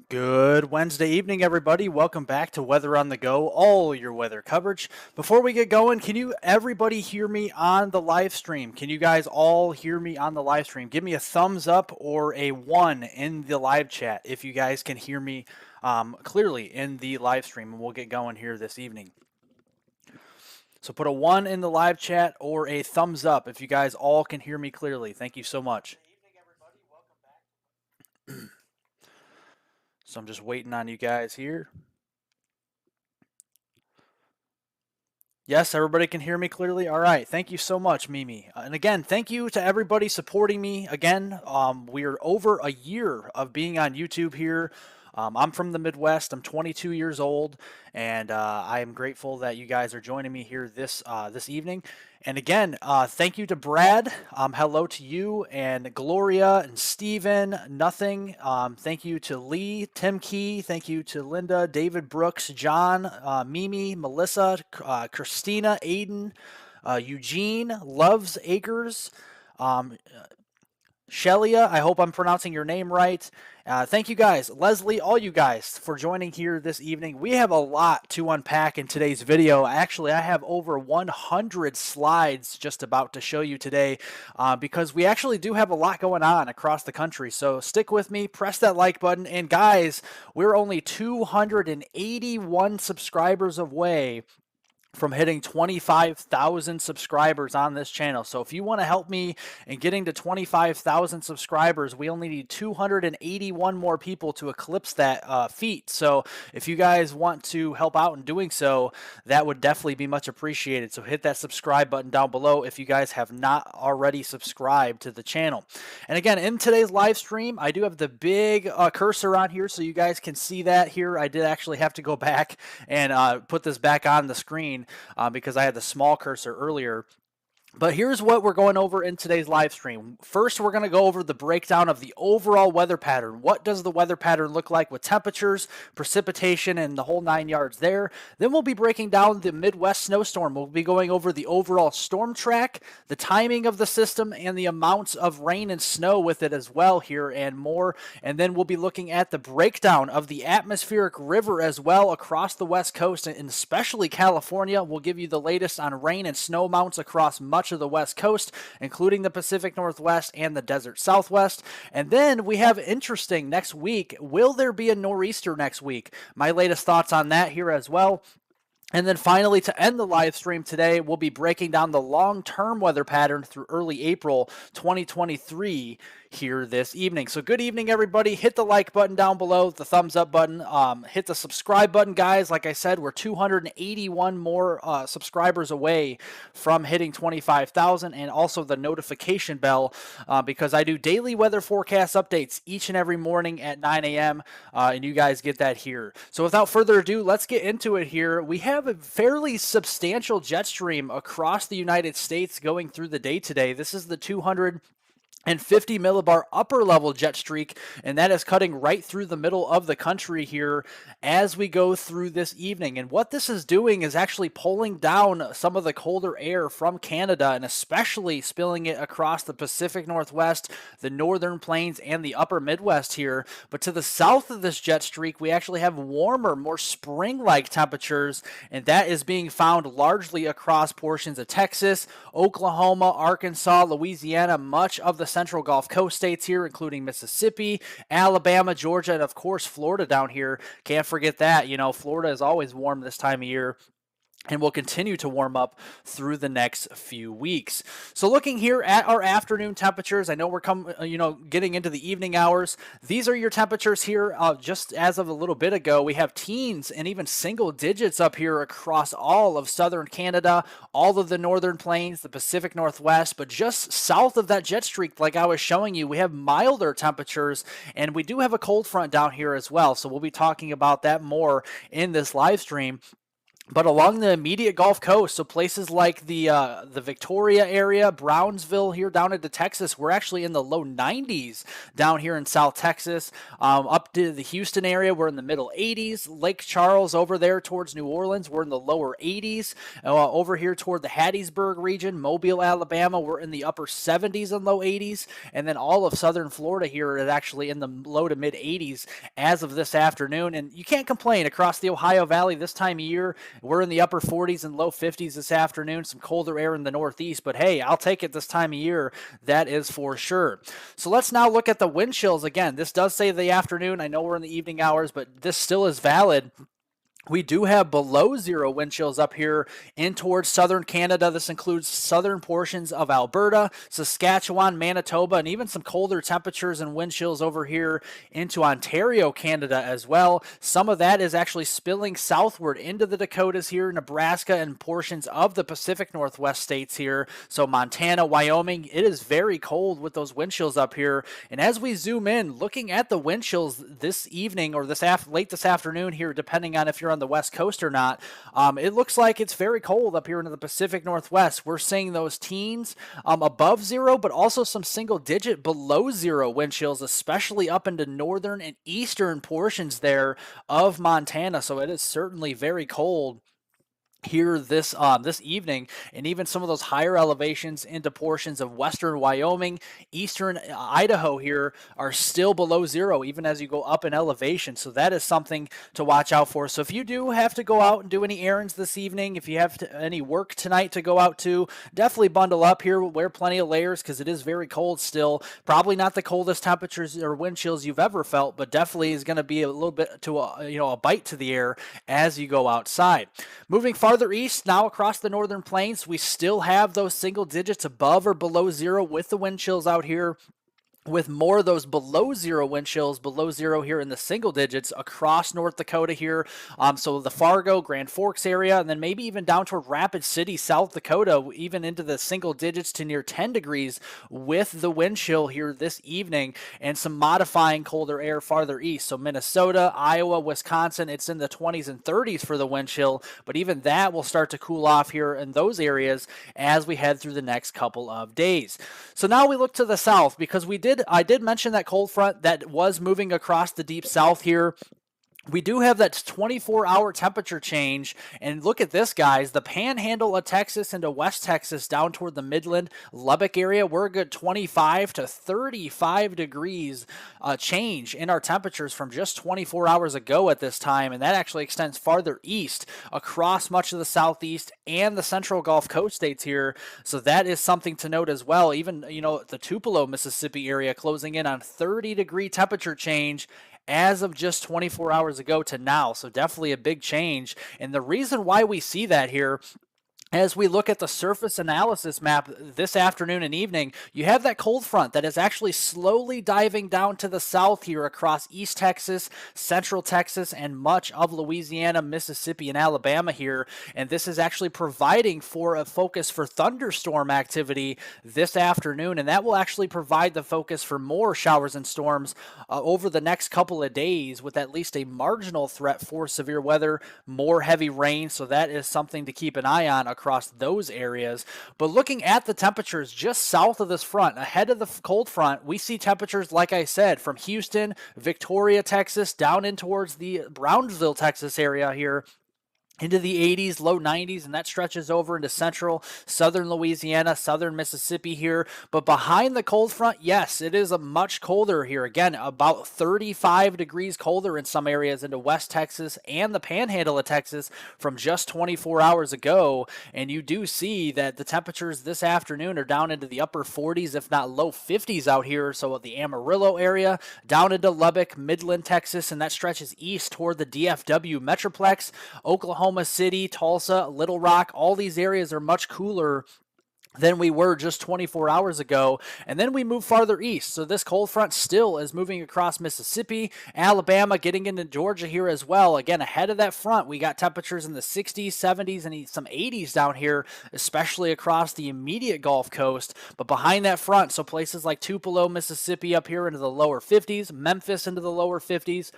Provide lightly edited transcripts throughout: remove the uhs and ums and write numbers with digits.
Good Wednesday evening, everybody. Welcome back to Weather on the Go, all your weather coverage. Before we get going, can you everybody hear me on the live stream? Can you guys all hear me on the live stream? Give me a thumbs up or a one in the live chat if you guys can hear me clearly in the live stream, and we'll get going here this evening. So put a one in the live chat or a thumbs up if you guys all can hear me clearly. Thank you so much. So I'm just waiting on you guys here. Yes, everybody can hear me clearly. All right. Thank you so much, Mimi. And again, thank you to everybody supporting me. Again, we are over a year of being on YouTube here. I'm from the Midwest. I'm 22 years old, and I am grateful that you guys are joining me here this evening. And again, thank you to Brad. Hello to you and Gloria and Steven. Nothing. Thank you to Lee, Tim Key. Thank you to Linda, David Brooks, John, Mimi, Melissa, Christina, Aiden, Eugene, Loves Acres. Shelia, I hope I'm pronouncing your name right. Thank you guys. Leslie, all you guys for joining here this evening. We have a lot to unpack in today's video. Actually, I have over 100 slides just about to show you today because we actually do have a lot going on across the country. So stick with me, press that like button. And guys, we're only 281 subscribers away from hitting 25,000 subscribers on this channel. So if you want to help me in getting to 25,000 subscribers, we only need 281 more people to eclipse that feat. So if you guys want to help out in doing so, that would definitely be much appreciated. So hit that subscribe button down below if you guys have not already subscribed to the channel. And again, in today's live stream, I do have the big cursor on here so you guys can see that here. I did actually have to go back and put this back on the screen because I had the small cursor earlier. But here's what we're going over in today's live stream. First, we're going to go over the breakdown of the overall weather pattern. What does the weather pattern look like with temperatures, precipitation, and the whole 9 yards there? Then we'll be breaking down the Midwest snowstorm. We'll be going over the overall storm track, the timing of the system, and the amounts of rain and snow with it as well here and more. And then we'll be looking at the breakdown of the atmospheric river as well across the West Coast, and especially California. We'll give you the latest on rain and snow amounts across much of the West Coast, including the Pacific Northwest and the Desert Southwest. And then we have interesting next week. Will there be a nor'easter next week? My latest thoughts on that here as well. And then finally, to end the live stream today, we'll be breaking down the long-term weather pattern through early April 2023 here this evening. So good evening, everybody. Hit the like button down below, the thumbs up button. Hit the subscribe button, guys. Like I said, we're 281 more subscribers away from hitting 25,000, and also the notification bell because I do daily weather forecast updates each and every morning at 9 a.m. And you guys get that here. So without further ado, let's get into it here. We have a fairly substantial jet stream across the United States going through the day today. This is the 250 millibar upper level jet streak, and that is cutting right through the middle of the country here as we go through this evening. And what this is doing is actually pulling down some of the colder air from Canada and especially spilling it across the Pacific Northwest, the northern plains, and the upper Midwest here. But to the south of this jet streak, we actually have warmer, more spring-like temperatures, and that is being found largely across portions of Texas, Oklahoma, Arkansas, Louisiana, much of the Central Gulf Coast states here, including Mississippi, Alabama, Georgia, and of course Florida down here. Can't forget that. You know, Florida is always warm this time of year and will continue to warm up through the next few weeks. So looking here at our afternoon temperatures, I know we're getting into the evening hours. These are your temperatures here. Just as of a little bit ago, we have teens and even single digits up here across all of southern Canada, all of the northern plains, the Pacific Northwest, but just south of that jet streak, like I was showing you, we have milder temperatures, and we do have a cold front down here as well. So we'll be talking about that more in this live stream. But along the immediate Gulf Coast, so places like the Victoria area, Brownsville here down into Texas, we're actually in the low 90s down here in South Texas. Up to the Houston area, we're in the middle 80s. Lake Charles over there towards New Orleans, we're in the lower 80s. Over here toward the Hattiesburg region, Mobile, Alabama, we're in the upper 70s and low 80s. And then all of southern Florida here is actually in the low to mid 80s as of this afternoon. And you can't complain across the Ohio Valley this time of year. We're in the upper 40s and low 50s this afternoon, some colder air in the northeast, but hey, I'll take it this time of year, that is for sure. So let's now look at the wind chills again. This does say the afternoon. I know we're in the evening hours, but this still is valid. We do have below zero wind chills up here in towards southern Canada. This includes southern portions of Alberta, Saskatchewan, Manitoba, and even some colder temperatures and wind chills over here into Ontario, Canada as well. Some of that is actually spilling southward into the Dakotas here, Nebraska, and portions of the Pacific Northwest states here. So Montana, Wyoming, it is very cold with those wind chills up here. And as we zoom in, looking at the wind chills this evening or late this afternoon here, depending on if you're on the West Coast or not, it looks like it's very cold up here in the Pacific Northwest. We're seeing those teens above zero, but also some single digit below zero wind chills, especially up into northern and eastern portions there of Montana. So it is certainly very cold here this evening, and even some of those higher elevations into portions of western Wyoming, eastern Idaho here are still below zero, even as you go up in elevation. So that is something to watch out for. So if you do have to go out and do any errands this evening, if you have any work tonight to go out to, definitely bundle up here, wear plenty of layers because it is very cold still. Probably not the coldest temperatures or wind chills you've ever felt, but definitely is going to be a little bit to a bite to the air as you go outside. Moving farther east now across the northern plains, we still have those single digits above or below zero with the wind chills out here, with more of those below zero wind chills, below zero here in the single digits across North Dakota here. So the Fargo, Grand Forks area, and then maybe even down toward Rapid City, South Dakota, even into the single digits to near 10 degrees with the wind chill here this evening, and some modifying colder air farther east. So Minnesota, Iowa, Wisconsin, it's in the 20s and 30s for the wind chill, but even that will start to cool off here in those areas as we head through the next couple of days. So now we look to the south, because I did mention that cold front that was moving across the deep south here. We do have that 24-hour temperature change, and look at this, guys. The panhandle of Texas into West Texas down toward the Midland, Lubbock area, we're a good 25 to 35 degrees change in our temperatures from just 24 hours ago at this time, and that actually extends farther east across much of the southeast and the central Gulf Coast states here. So that is something to note as well. Even, the Tupelo, Mississippi area closing in on 30-degree temperature change as of just 24 hours ago to now. So definitely a big change. And the reason why we see that here, as we look at the surface analysis map this afternoon and evening, you have that cold front that is actually slowly diving down to the south here across East Texas, Central Texas, and much of Louisiana, Mississippi, and Alabama here. And this is actually providing for a focus for thunderstorm activity this afternoon. And that will actually provide the focus for more showers and storms over the next couple of days, with at least a marginal threat for severe weather, more heavy rain. So that is something to keep an eye on across those areas. But looking at the temperatures just south of this front, ahead of the cold front, we see temperatures, like I said, from Houston, Victoria, Texas, down in towards the Brownsville, Texas area here, into the 80s, low 90s, and that stretches over into central, southern Louisiana, southern Mississippi here. But behind the cold front, yes, it is a much colder here. Again, about 35 degrees colder in some areas into West Texas and the panhandle of Texas from just 24 hours ago. And you do see that the temperatures this afternoon are down into the upper 40s, if not low 50s out here. So the Amarillo area, down into Lubbock, Midland, Texas, and that stretches east toward the DFW Metroplex, Oklahoma City, Tulsa, Little Rock. All these areas are much cooler than we were just 24 hours ago. And then we move farther east. So this cold front still is moving across Mississippi, Alabama, getting into Georgia here as well. Again, ahead of that front, we got temperatures in the 60s, 70s, and some 80s down here, especially across the immediate Gulf Coast. But behind that front, so places like Tupelo, Mississippi up here into the lower 50s, Memphis into the lower 50s,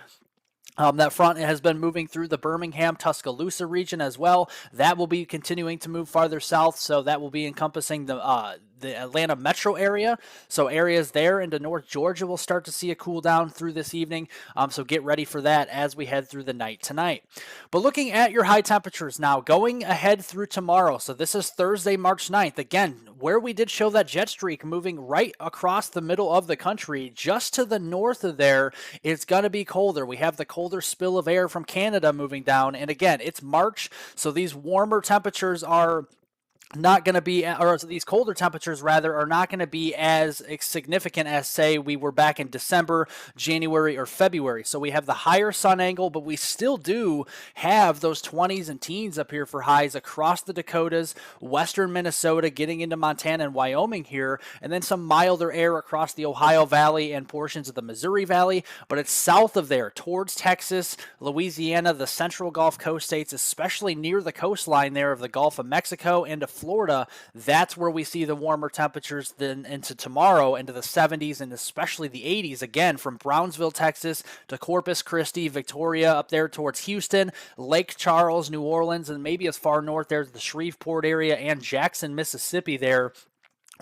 That front has been moving through the Birmingham, Tuscaloosa region as well. That will be continuing to move farther south, so that will be encompassing the Atlanta metro area. So areas there into North Georgia will start to see a cool down through this evening. So get ready for that as we head through the night tonight. But looking at your high temperatures now, going ahead through tomorrow. So this is Thursday, March 9th. Again, where we did show that jet streak moving right across the middle of the country, just to the north of there, it's going to be colder. We have the colder spill of air from Canada moving down. And again, it's March, so these warmer temperatures are not going to be, or these colder temperatures rather, are not going to be as significant as, say, we were back in December, January, or February. So we have the higher sun angle, but we still do have those 20s and teens up here for highs across the Dakotas, western Minnesota, getting into Montana and Wyoming here, and then some milder air across the Ohio Valley and portions of the Missouri Valley. But it's south of there, towards Texas, Louisiana, the central Gulf Coast states, especially near the coastline there of the Gulf of Mexico and to Florida. That's where we see the warmer temperatures then into tomorrow, into the 70s and especially the 80s, again from Brownsville, Texas to Corpus Christi, Victoria, up there towards Houston, Lake Charles, New Orleans, and maybe as far north there's the Shreveport area and Jackson, Mississippi there,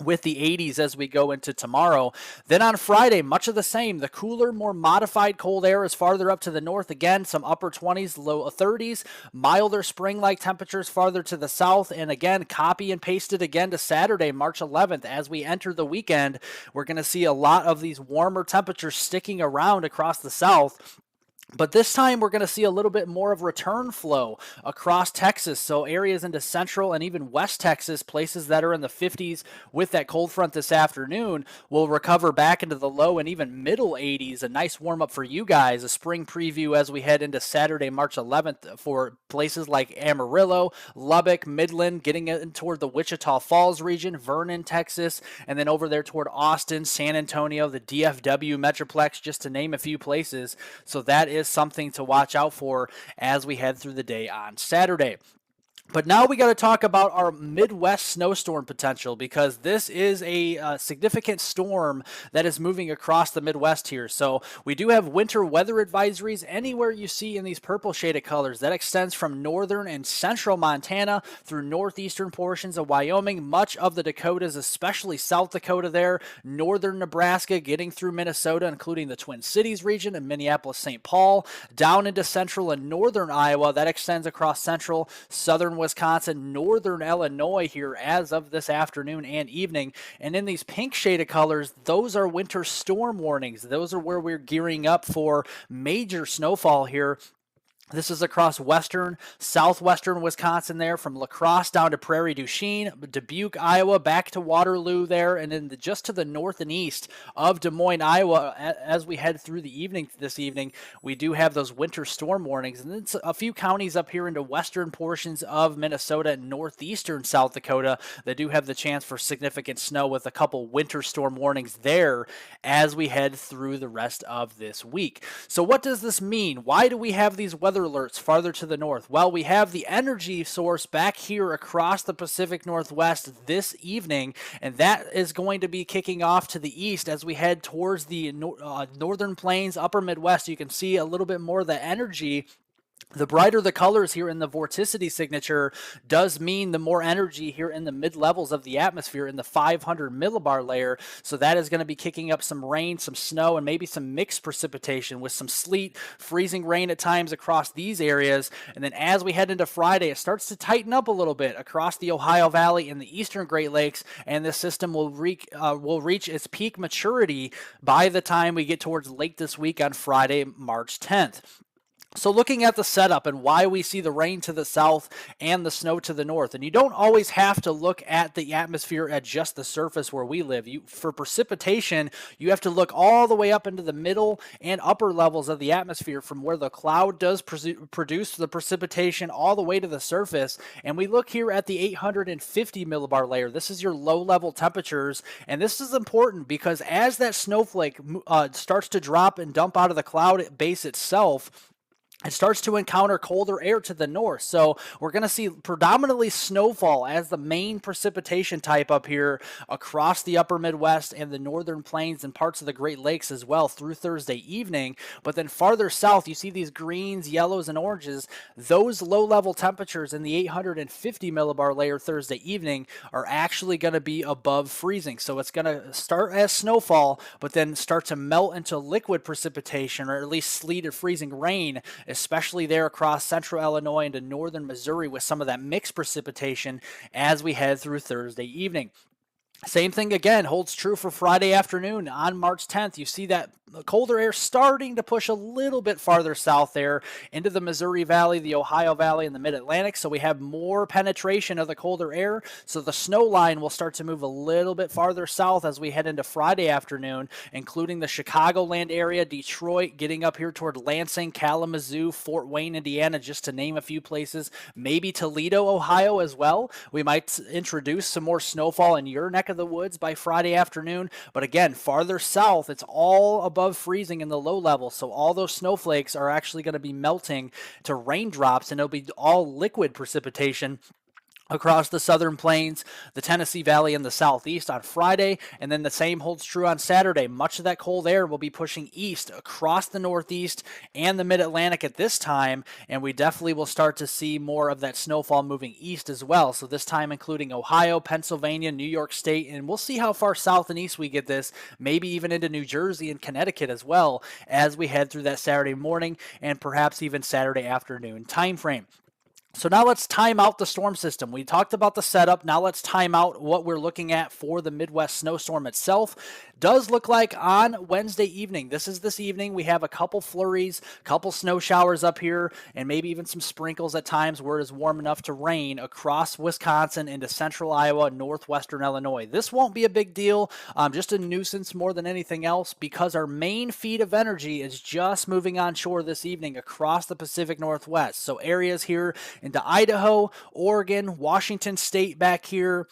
with the 80s as we go into tomorrow. Then on Friday, much of the same. The cooler, more modified cold air is farther up to the north. Again, some upper 20s, low 30s, milder spring-like temperatures farther to the south. And again, copy and paste it again to Saturday, March 11th. As we enter the weekend, we're going to see a lot of these warmer temperatures sticking around across the south. But this time we're going to see a little bit more of return flow across Texas. So areas into central and even west Texas, places that are in the 50s with that cold front this afternoon, will recover back into the low and even middle 80s. A nice warm up for you guys. A spring preview as we head into Saturday, March 11th for places like Amarillo, Lubbock, Midland, getting in toward the Wichita Falls region, Vernon, Texas, and then over there toward Austin, San Antonio, the DFW Metroplex, just to name a few places. So that is something to watch out for as we head through the day on Saturday. But now we got to talk about our Midwest snowstorm potential, because this is a significant storm that is moving across the Midwest here. So we do have winter weather advisories anywhere you see in these purple shaded colors. That extends from northern and central Montana through northeastern portions of Wyoming, much of the Dakotas, especially South Dakota there, northern Nebraska, getting through Minnesota, including the Twin Cities region and Minneapolis, St. Paul, down into central and northern Iowa. That extends across central, southern Wisconsin, northern Illinois here as of this afternoon and evening. And in these pink shaded colors, those are winter storm warnings. Those are where we're gearing up for major snowfall here. This is across western, southwestern Wisconsin there, from La Crosse down to Prairie du Chien, Dubuque, Iowa, back to Waterloo there, and then just to the north and east of Des Moines, Iowa. As we head through the evening this evening, we do have those winter storm warnings, and then a few counties up here into western portions of Minnesota and northeastern South Dakota that do have the chance for significant snow, with a couple winter storm warnings there as we head through the rest of this week. So what does this mean? Why do we have these weather alerts farther to the north? Well, we have the energy source back here across the Pacific Northwest this evening, and that is going to be kicking off to the east as we head towards the northern plains, upper Midwest. You can see a little bit more of the energy. The brighter the colors here in the vorticity signature does mean the more energy here in the mid-levels of the atmosphere in the 500 millibar layer. So that is going to be kicking up some rain, some snow, and maybe some mixed precipitation with some sleet, freezing rain at times across these areas. And then as we head into Friday, it starts to tighten up a little bit across the Ohio Valley and the eastern Great Lakes, and this system will reach its peak maturity by the time we get towards late this week on Friday, March 10th. So looking at the setup and why we see the rain to the south and the snow to the north, and you don't always have to look at the atmosphere at just the surface where we live. For precipitation, you have to look all the way up into the middle and upper levels of the atmosphere, from where the cloud does produce the precipitation all the way to the surface. And we look here at the 850 millibar layer. This is your low-level temperatures, and this is important because as that snowflake starts to drop and dump out of the cloud base itself, it starts to encounter colder air to the north. So we're going to see predominantly snowfall as the main precipitation type up here across the upper Midwest and the northern plains and parts of the Great Lakes as well through Thursday evening. But then farther south, you see these greens, yellows, and oranges. Those low-level temperatures in the 850 millibar layer Thursday evening are actually going to be above freezing. So it's going to start as snowfall, but then start to melt into liquid precipitation, or at least sleet or freezing rain, especially there across central Illinois into northern Missouri with some of that mixed precipitation as we head through Thursday evening. Same thing again holds true for Friday afternoon on March 10th. You see that colder air starting to push a little bit farther south there into the Missouri Valley, the Ohio Valley, and the Mid-Atlantic. So we have more penetration of the colder air. So the snow line will start to move a little bit farther south as we head into Friday afternoon, including the Chicagoland area, Detroit, getting up here toward Lansing, Kalamazoo, Fort Wayne, Indiana, just to name a few places. Maybe Toledo, Ohio as well. We might introduce some more snowfall in your neck of the woods by Friday afternoon. But again, farther south, it's all above freezing in the low level. So all those snowflakes are actually going to be melting to raindrops, and it'll be all liquid precipitation across the southern plains, the Tennessee Valley, and the southeast on Friday. And then the same holds true on Saturday. Much of that cold air will be pushing east across the northeast and the mid-Atlantic at this time, and we definitely will start to see more of that snowfall moving east as well. So this time including Ohio, Pennsylvania, New York State, and we'll see how far south and east we get this, maybe even into New Jersey and Connecticut as well as we head through that Saturday morning and perhaps even Saturday afternoon time frame. So now let's time out the storm system. We talked about the setup. Now let's time out what we're looking at for the Midwest snowstorm itself. Does look like on Wednesday evening, this evening, we have a couple flurries, couple snow showers up here, and maybe even some sprinkles at times where it is warm enough to rain across Wisconsin into central Iowa, northwestern Illinois. This won't be a big deal, just a nuisance more than anything else, because our main feed of energy is just moving onshore this evening across the Pacific Northwest. So areas here into Idaho, Oregon, Washington State back here,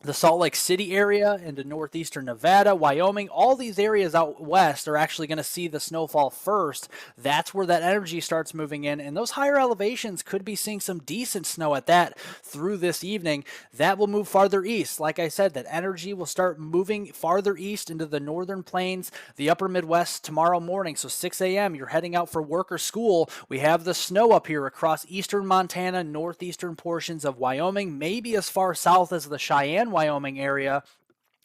the Salt Lake City area into northeastern Nevada, Wyoming, all these areas out west are actually going to see the snowfall first. That's where that energy starts moving in, and those higher elevations could be seeing some decent snow at that through this evening. That will move farther east. Like I said, that energy will start moving farther east into the northern plains, the upper Midwest tomorrow morning. So 6 a.m., you're heading out for work or school. We have the snow up here across eastern Montana, northeastern portions of Wyoming, maybe as far south as the Cheyenne, Wyoming area.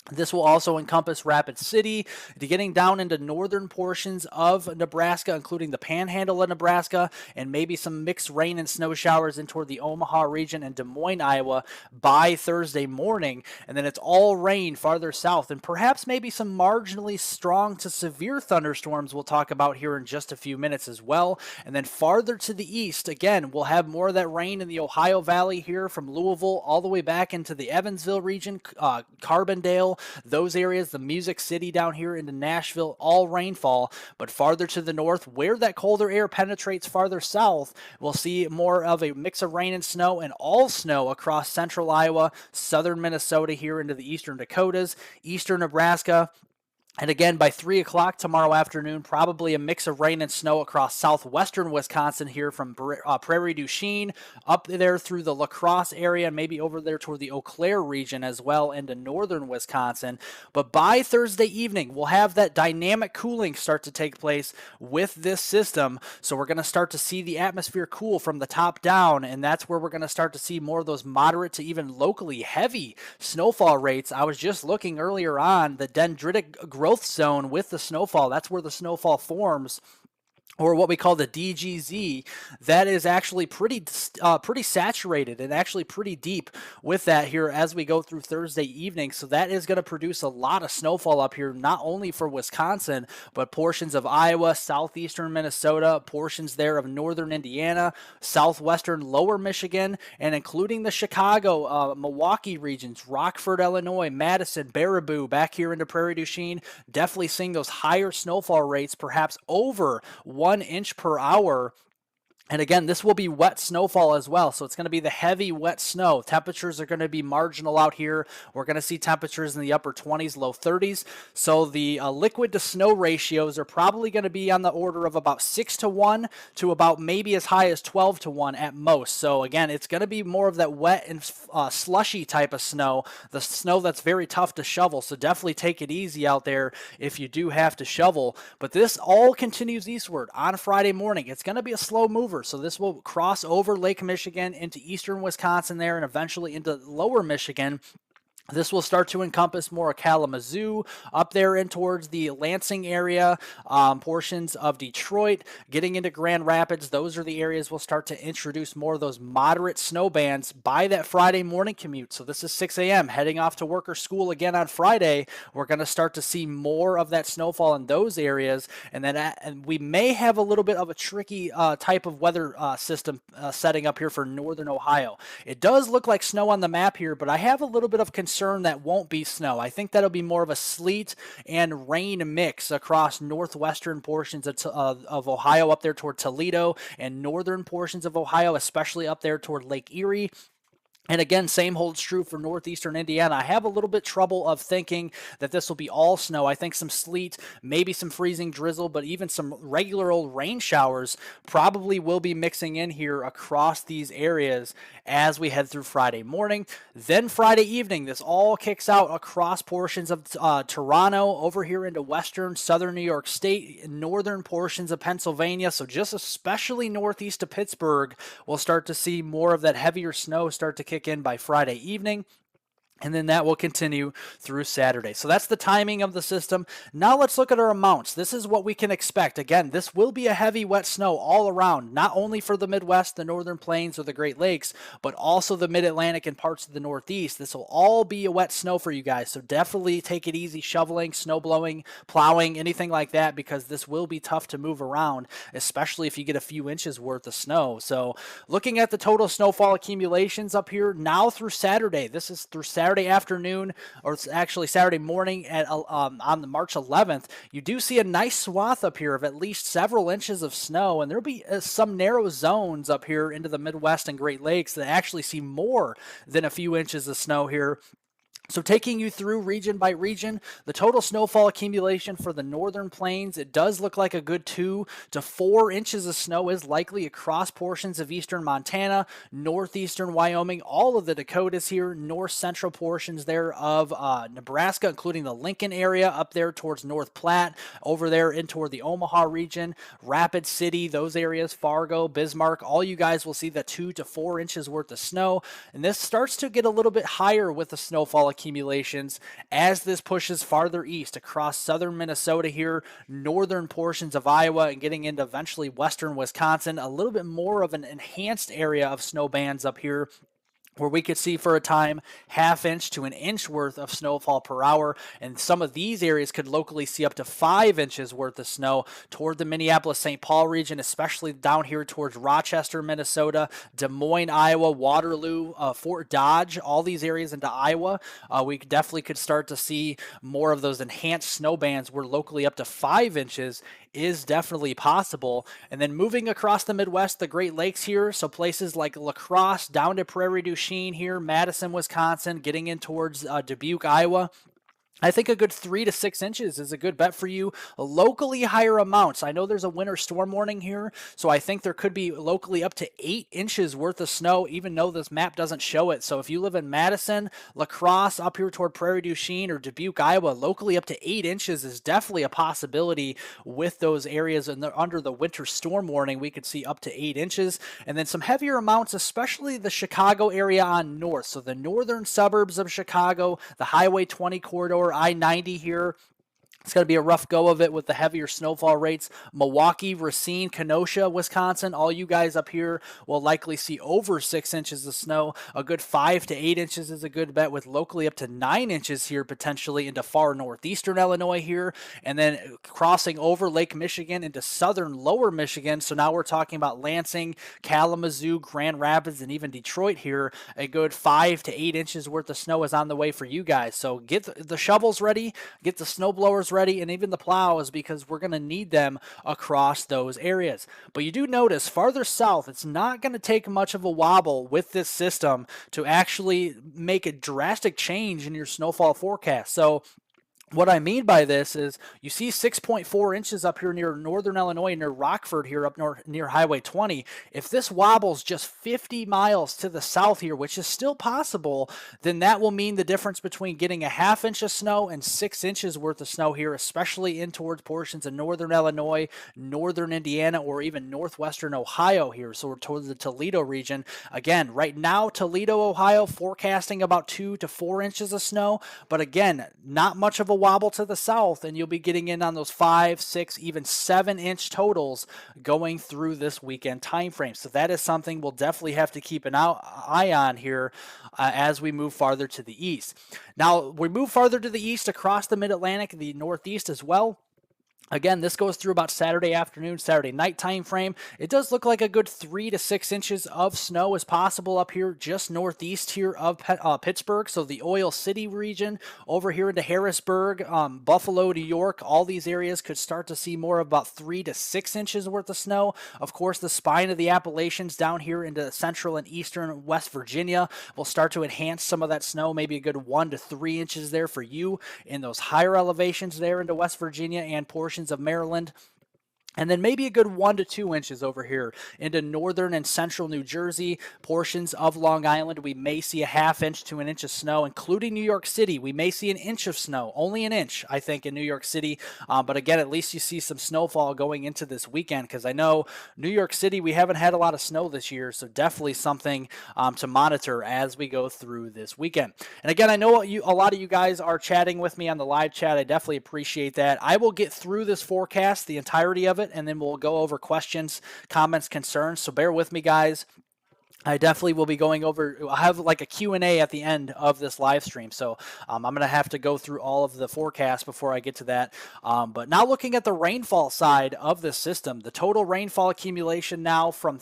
This will also encompass Rapid City, getting down into northern portions of Nebraska, including the panhandle of Nebraska, and maybe some mixed rain and snow showers in toward the Omaha region and Des Moines, Iowa by Thursday morning. And then it's all rain farther south, and perhaps maybe some marginally strong to severe thunderstorms we'll talk about here in just a few minutes as well. And then farther to the east, again, we'll have more of that rain in the Ohio Valley here from Louisville all the way back into the Evansville region, Carbondale, those areas, the Music City down here into Nashville, all rainfall. But farther to the north, where that colder air penetrates farther south, we'll see more of a mix of rain and snow, and all snow across central Iowa, southern Minnesota here into the eastern Dakotas, eastern Nebraska. And again, by 3 o'clock tomorrow afternoon, probably a mix of rain and snow across southwestern Wisconsin here from Prairie du Chien up there through the La Crosse area, and maybe over there toward the Eau Claire region as well into northern Wisconsin. But by Thursday evening, we'll have that dynamic cooling start to take place with this system. So we're going to start to see the atmosphere cool from the top down, and that's where we're going to start to see more of those moderate to even locally heavy snowfall rates. I was just looking earlier on the dendritic growth zone with the snowfall. That's where the snowfall forms, or what we call the DGZ. That is actually pretty saturated and actually pretty deep with that here as we go through Thursday evening. So that is going to produce a lot of snowfall up here, not only for Wisconsin, but portions of Iowa, southeastern Minnesota, portions there of northern Indiana, southwestern lower Michigan, and including the Chicago, Milwaukee regions, Rockford, Illinois, Madison, Baraboo, back here into Prairie du Chien. Definitely seeing those higher snowfall rates, perhaps over 1 inch per hour And again, this will be wet snowfall as well. So it's going to be the heavy wet snow. Temperatures are going to be marginal out here. We're going to see temperatures in the upper 20s, low 30s. So the liquid to snow ratios are probably going to be on the order of about 6-to-1 to about maybe as high as 12-to-1 at most. So again, it's going to be more of that wet and slushy type of snow, the snow that's very tough to shovel. So definitely take it easy out there if you do have to shovel. But this all continues eastward on Friday morning. It's going to be a slow mover. So this will cross over Lake Michigan into eastern Wisconsin there and eventually into lower Michigan. This will start to encompass more of Kalamazoo, up there in towards the Lansing area, portions of Detroit, getting into Grand Rapids. Those are the areas we'll start to introduce more of those moderate snow bands by that Friday morning commute. So this is 6 a.m. heading off to work or school again on Friday. We're going to start to see more of that snowfall in those areas. And then and we may have a little bit of a tricky type of weather system setting up here for northern Ohio. It does look like snow on the map here, but I have a little bit of concern that won't be snow. I think that'll be more of a sleet and rain mix across northwestern portions of Ohio up there toward Toledo and northern portions of Ohio, especially up there toward Lake Erie. And again, same holds true for northeastern Indiana. I have a little bit trouble of thinking that this will be all snow. I think some sleet, maybe some freezing drizzle, but even some regular old rain showers probably will be mixing in here across these areas as we head through Friday morning. Then Friday evening, this all kicks out across portions of Toronto, over here into western, southern New York State, northern portions of Pennsylvania. So just especially northeast of Pittsburgh, we'll start to see more of that heavier snow start to kick in by Friday evening. And then that will continue through Saturday. So that's the timing of the system. Now let's look at our amounts. This is what we can expect. Again, this will be a heavy wet snow all around, not only for the Midwest, the Northern Plains, or the Great Lakes, but also the Mid-Atlantic and parts of the Northeast. This will all be a wet snow for you guys. So definitely take it easy shoveling, snow blowing, plowing, anything like that, because this will be tough to move around, especially if you get a few inches worth of snow. So looking at the total snowfall accumulations up here now through Saturday, this is through Saturday afternoon, or it's actually Saturday morning at on the March 11th, you do see a nice swath up here of at least several inches of snow, and there'll be some narrow zones up here into the Midwest and Great Lakes that actually see more than a few inches of snow here. So taking you through region by region, the total snowfall accumulation for the northern plains, it does look like a good 2 to 4 inches of snow is likely across portions of eastern Montana, northeastern Wyoming, all of the Dakotas here, north central portions there of Nebraska, including the Lincoln area up there towards North Platte, over there in toward the Omaha region, Rapid City, those areas, Fargo, Bismarck, all you guys will see the 2 to 4 inches worth of snow. And this starts to get a little bit higher with the snowfall accumulations as this pushes farther east across southern Minnesota here, northern portions of Iowa, and getting into eventually western Wisconsin. A little bit more of an enhanced area of snow bands up here, where we could see for a time 1/2 inch to 1 inch worth of snowfall per hour. And some of these areas could locally see up to 5 inches worth of snow toward the Minneapolis-St. Paul region, especially down here towards Rochester, Minnesota, Des Moines, Iowa, Waterloo, Fort Dodge, all these areas into Iowa. We definitely could start to see more of those enhanced snow bands where locally up to 5 inches is definitely possible. And then moving across the Midwest, the Great Lakes here, so places like La Crosse down to Prairie du Chien here, Madison, Wisconsin, getting in towards Dubuque, Iowa. I think a good 3 to 6 inches is a good bet for you. Locally higher amounts. I know there's a winter storm warning here, so I think there could be locally up to 8 inches worth of snow, even though this map doesn't show it. So if you live in Madison, La Crosse, up here toward Prairie du Chien, or Dubuque, Iowa, locally up to 8 inches is definitely a possibility with those areas under the winter storm warning. We could see up to 8 inches. And then some heavier amounts, especially the Chicago area on north. So the northern suburbs of Chicago, the Highway 20 corridor, I-90 here. It's going to be a rough go of it with the heavier snowfall rates. Milwaukee, Racine, Kenosha, Wisconsin, all you guys up here will likely see over 6 inches of snow. A good 5 to 8 inches is a good bet, with locally up to 9 inches here potentially into far northeastern Illinois here. And then crossing over Lake Michigan into southern lower Michigan. So now we're talking about Lansing, Kalamazoo, Grand Rapids, and even Detroit here. A good 5 to 8 inches worth of snow is on the way for you guys. So get the shovels ready, get the snow blowers mowers ready and even the plows, because we're going to need them across those areas. But you do notice farther south, it's not going to take much of a wobble with this system to actually make a drastic change in your snowfall forecast. So what I mean by this is you see 6.4 inches up here near northern Illinois, near Rockford here up north near Highway 20. If this wobbles just 50 miles to the south here, which is still possible, then that will mean the difference between getting a half inch of snow and 6 inches worth of snow here, especially in towards portions of northern Illinois, northern Indiana, or even northwestern Ohio here. So we're towards the Toledo region. Again, right now, Toledo, Ohio, forecasting about 2 to 4 inches of snow. But again, not much of a wobble to the south, and you'll be getting in on those 5, 6, even 7-inch totals going through this weekend time frame. So that is something we'll definitely have to keep an eye on here as we move farther to the east. Now, we move farther to the east across the mid-Atlantic and the northeast as well. Again, this goes through about Saturday afternoon, Saturday night time frame. It does look like a good 3 to 6 inches of snow is possible up here just northeast here of Pittsburgh. So the Oil City region over here into Harrisburg, Buffalo, New York, all these areas could start to see more of about 3 to 6 inches worth of snow. Of course, the spine of the Appalachians down here into central and eastern West Virginia will start to enhance some of that snow, maybe a good 1 to 3 inches there for you in those higher elevations there into West Virginia and portions of Maryland. And then maybe a good 1 to 2 inches over here into northern and central New Jersey, portions of Long Island. We may see a half inch to an inch of snow, including New York City. We may see an inch of snow, only an inch, I think, in New York City. But again, at least you see some snowfall going into this weekend, because I know New York City, we haven't had a lot of snow this year, so definitely something to monitor as we go through this weekend. And again, I know a lot of you guys are chatting with me on the live chat. I definitely appreciate that. I will get through this forecast, the entirety of it, and then we'll go over questions, comments, concerns. So bear with me, guys. I definitely will be going over, I'll have like a Q&A at the end of this live stream. So I'm going to have to go through all of the forecasts before I get to that. But now looking at the rainfall side of the system, the total rainfall accumulation now from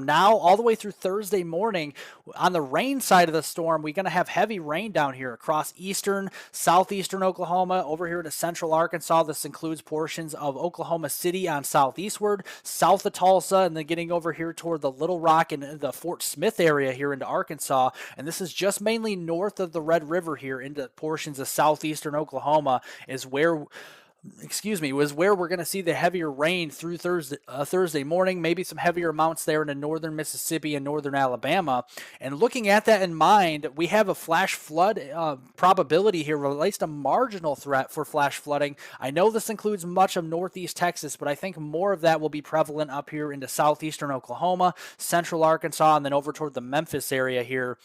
now all the way through Thursday morning, on the rain side of the storm, we're going to have heavy rain down here across eastern, southeastern Oklahoma, over here to central Arkansas. This includes portions of Oklahoma City on southeastward, south of Tulsa, and then getting over here toward the Little Rock and the Fort Smith area here into Arkansas. And this is just mainly north of the Red River here into portions of southeastern Oklahoma was where we're going to see the heavier rain through Thursday morning, maybe some heavier amounts there into northern Mississippi and northern Alabama. And looking at that in mind, we have a flash flood probability here, or at least a marginal threat for flash flooding. I know this includes much of northeast Texas, but I think more of that will be prevalent up here into southeastern Oklahoma, central Arkansas, and then over toward the Memphis area here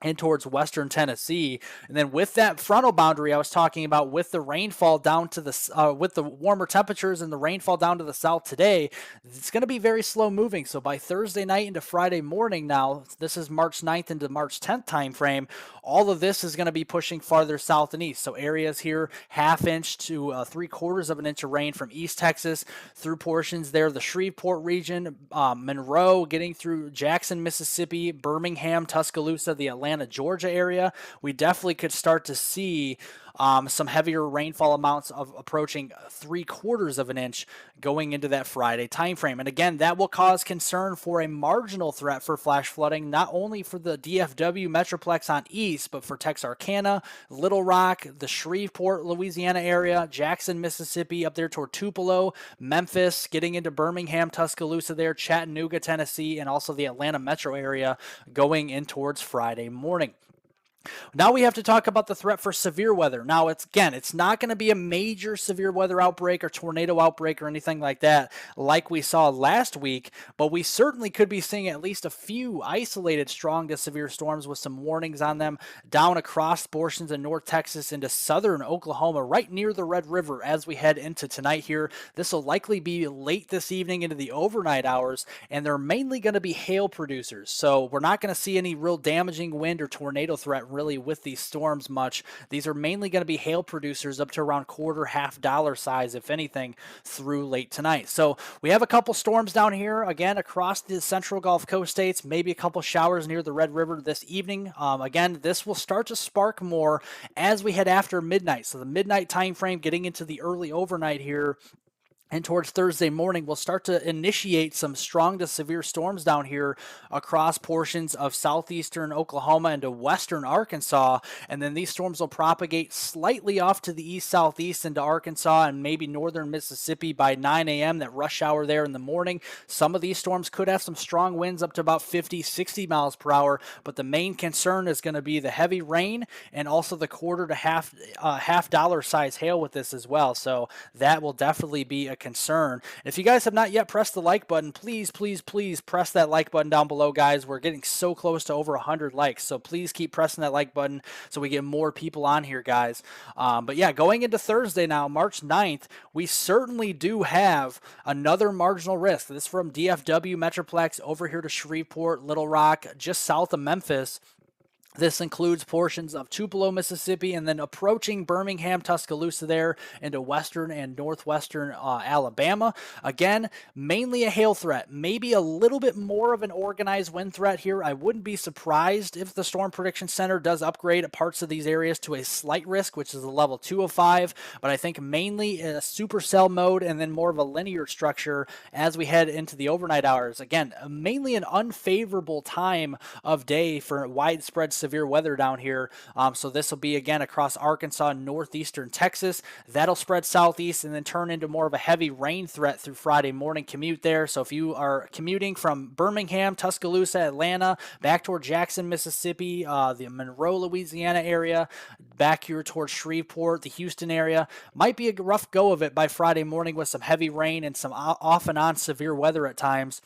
and towards western Tennessee. And then with that frontal boundary I was talking about, with the rainfall down to the with the warmer temperatures and the rainfall down to the south today, it's going to be very slow moving. So by Thursday night into Friday morning, now this is March 9th into March 10th time frame, all of this is going to be pushing farther south and east. So areas here, half inch to 3/4 of an inch of rain from East Texas through portions there, the Shreveport region, Monroe, getting through Jackson, Mississippi, Birmingham, Tuscaloosa, the Atlanta, Georgia area. We definitely could start to see some heavier rainfall amounts of approaching 3/4 of an inch going into that Friday time frame. And again, that will cause concern for a marginal threat for flash flooding, not only for the DFW Metroplex on east, but for Texarkana, Little Rock, the Shreveport, Louisiana area, Jackson, Mississippi, up there toward Tupelo, Memphis, getting into Birmingham, Tuscaloosa there, Chattanooga, Tennessee, and also the Atlanta metro area going in towards Friday morning. Now we have to talk about the threat for severe weather. Now, it's not going to be a major severe weather outbreak or tornado outbreak or anything like that like we saw last week, but we certainly could be seeing at least a few isolated strong to severe storms with some warnings on them down across portions of North Texas into southern Oklahoma, right near the Red River as we head into tonight here. This will likely be late this evening into the overnight hours, and they're mainly going to be hail producers. So we're not going to see any real damaging wind or tornado threat really with these storms much. These are mainly going to be hail producers up to around quarter, $half size, if anything, through late tonight. So we have a couple storms down here, again, across the central Gulf Coast states, maybe a couple showers near the Red River this evening. Again, this will start to spark more as we head after midnight. So the midnight time frame, getting into the early overnight here, and towards Thursday morning, we'll start to initiate some strong to severe storms down here across portions of southeastern Oklahoma into western Arkansas. And then these storms will propagate slightly off to the east-southeast into Arkansas and maybe northern Mississippi by 9 a.m., that rush hour there in the morning. Some of these storms could have some strong winds up to about 50, 60 miles per hour, but the main concern is going to be the heavy rain and also the quarter to half dollar size hail with this as well. So that will definitely be a concern. If you guys have not yet pressed the like button, please press that like button down below, guys. We're getting so close to over 100 likes, so please keep pressing that like button so we get more people on here, guys. But yeah, going into Thursday now, March 9th, we certainly do have another marginal risk. This is from DFW Metroplex over here to Shreveport, Little Rock, just south of Memphis. This includes portions of Tupelo, Mississippi, and then approaching Birmingham, Tuscaloosa there into western and northwestern Alabama. Again, mainly a hail threat, maybe a little bit more of an organized wind threat here. I wouldn't be surprised if the Storm Prediction Center does upgrade parts of these areas to a slight risk, which is a level 205, but I think mainly a supercell mode and then more of a linear structure as we head into the overnight hours. Again, mainly an unfavorable time of day for widespread severe weather down here. So this will be again across Arkansas and northeastern Texas. That'll spread southeast and then turn into more of a heavy rain threat through Friday morning commute there. So if you are commuting from Birmingham, Tuscaloosa, Atlanta, back toward Jackson, Mississippi, the Monroe, Louisiana area, back here towards Shreveport, the Houston area, might be a rough go of it by Friday morning with some heavy rain and some off and on severe weather at times,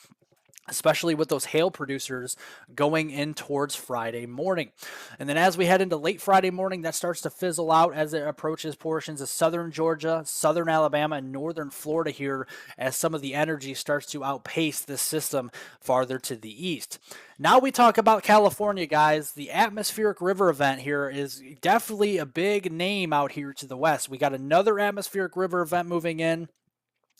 especially with those hail producers going in towards Friday morning. And then as we head into late Friday morning, that starts to fizzle out as it approaches portions of southern Georgia, southern Alabama, and northern Florida here as some of the energy starts to outpace this system farther to the east. Now we talk about California, guys. The atmospheric river event here is definitely a big name out here to the west. We got another atmospheric river event moving in.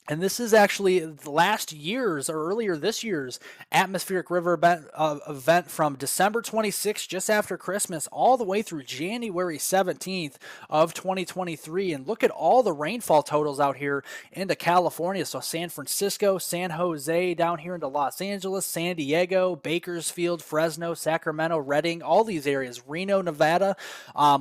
And this is actually last year's or earlier this year's atmospheric river event from December 26th, just after Christmas, all the way through January 17th of 2023. And look at all the rainfall totals out here into California. So San Francisco, San Jose, down here into Los Angeles, San Diego, Bakersfield, Fresno, Sacramento, Redding, all these areas, Reno, Nevada.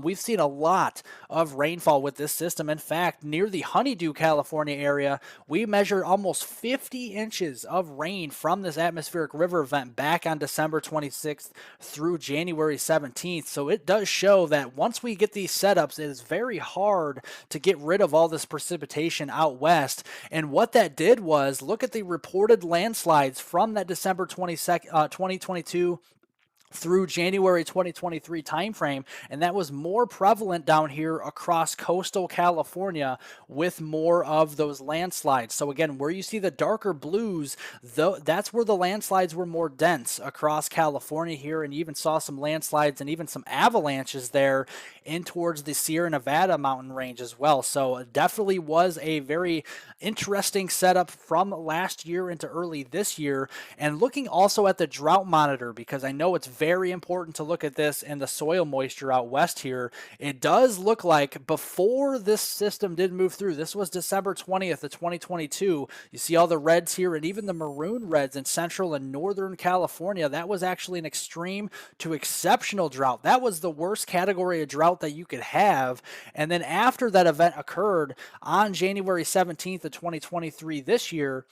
We've seen a lot of rainfall with this system. In fact, near the Honeydew, California area, we measured almost 50 inches of rain from this atmospheric river event back on December 26th through January 17th. So it does show that once we get these setups, it is very hard to get rid of all this precipitation out west. And what that did was, look at the reported landslides from that December 22nd, 2022 through January 2023 timeframe, and that was more prevalent down here across coastal California with more of those landslides. So again, where you see the darker blues, that's where the landslides were more dense across California here, and you even saw some landslides and even some avalanches there in towards the Sierra Nevada mountain range as well. So it definitely was a very interesting setup from last year into early this year. And looking also at the drought monitor, because I know it's very important to look at this and the soil moisture out west here. It does look like before this system did move through, this was December 20th of 2022. You see all the reds here and even the maroon reds in central and northern California. That was actually an extreme to exceptional drought. That was the worst category of drought that you could have. And then after that event occurred on January 17th of 2023 this year,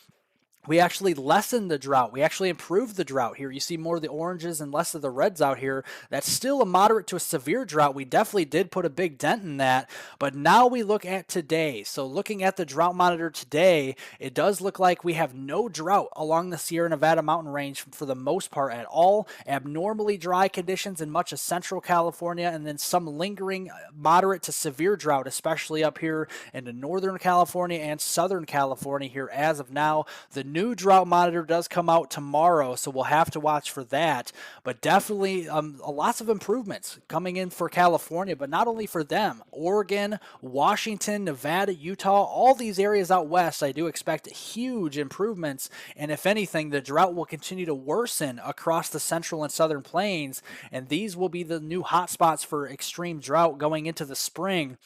we actually lessened the drought. We actually improved the drought here. You see more of the oranges and less of the reds out here. That's still a moderate to a severe drought. We definitely did put a big dent in that. But now we look at today. So looking at the drought monitor today, it does look like we have no drought along the Sierra Nevada mountain range for the most part at all. Abnormally dry conditions in much of central California, and then some lingering moderate to severe drought, especially up here into northern California and southern California here as of now. The new drought monitor does come out tomorrow, so we'll have to watch for that. But definitely lots of improvements coming in for California, but not only for them. Oregon, Washington, Nevada, Utah, all these areas out west, I do expect huge improvements. And if anything, the drought will continue to worsen across the central and southern plains, and these will be the new hotspots for extreme drought going into the spring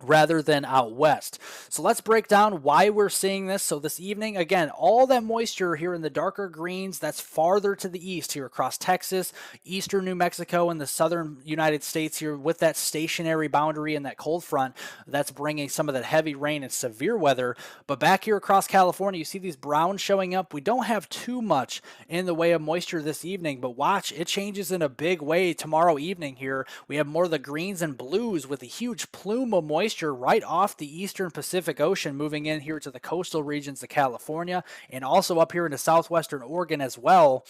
rather than out west. So let's break down why we're seeing this. So this evening, again, all that moisture here in the darker greens, that's farther to the east here across Texas, eastern New Mexico, and the southern United States here with that stationary boundary and that cold front that's bringing some of that heavy rain and severe weather. But back here across California, you see these browns showing up. We don't have too much in the way of moisture this evening, but watch, it changes in a big way tomorrow evening here. We have more of the greens and blues with a huge plume of moisture right off the eastern Pacific Ocean moving in here to the coastal regions of California and also up here into southwestern Oregon as well.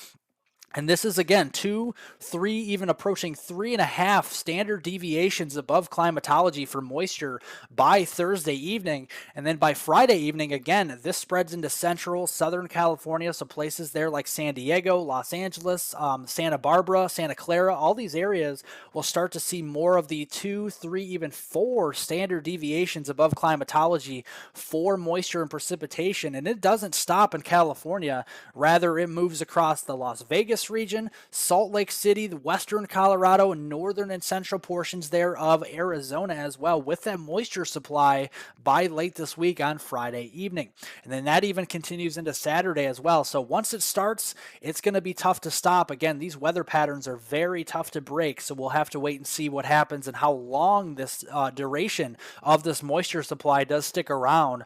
And this is, again, 2, 3, even approaching 3.5 standard deviations above climatology for moisture by Thursday evening. And then by Friday evening, again, this spreads into central, southern California. So places there like San Diego, Los Angeles, Santa Barbara, Santa Clara, all these areas will start to see more of the 2, 3, even 4 standard deviations above climatology for moisture and precipitation. And it doesn't stop in California. Rather, it moves across the Las Vegas region, Salt Lake City, the western Colorado, and northern and central portions there of Arizona as well, with that moisture supply by late this week on Friday evening. And then that even continues into Saturday as well. So once it starts, it's going to be tough to stop. Again, these weather patterns are very tough to break, so we'll have to wait and see what happens and how long this duration of this moisture supply does stick around.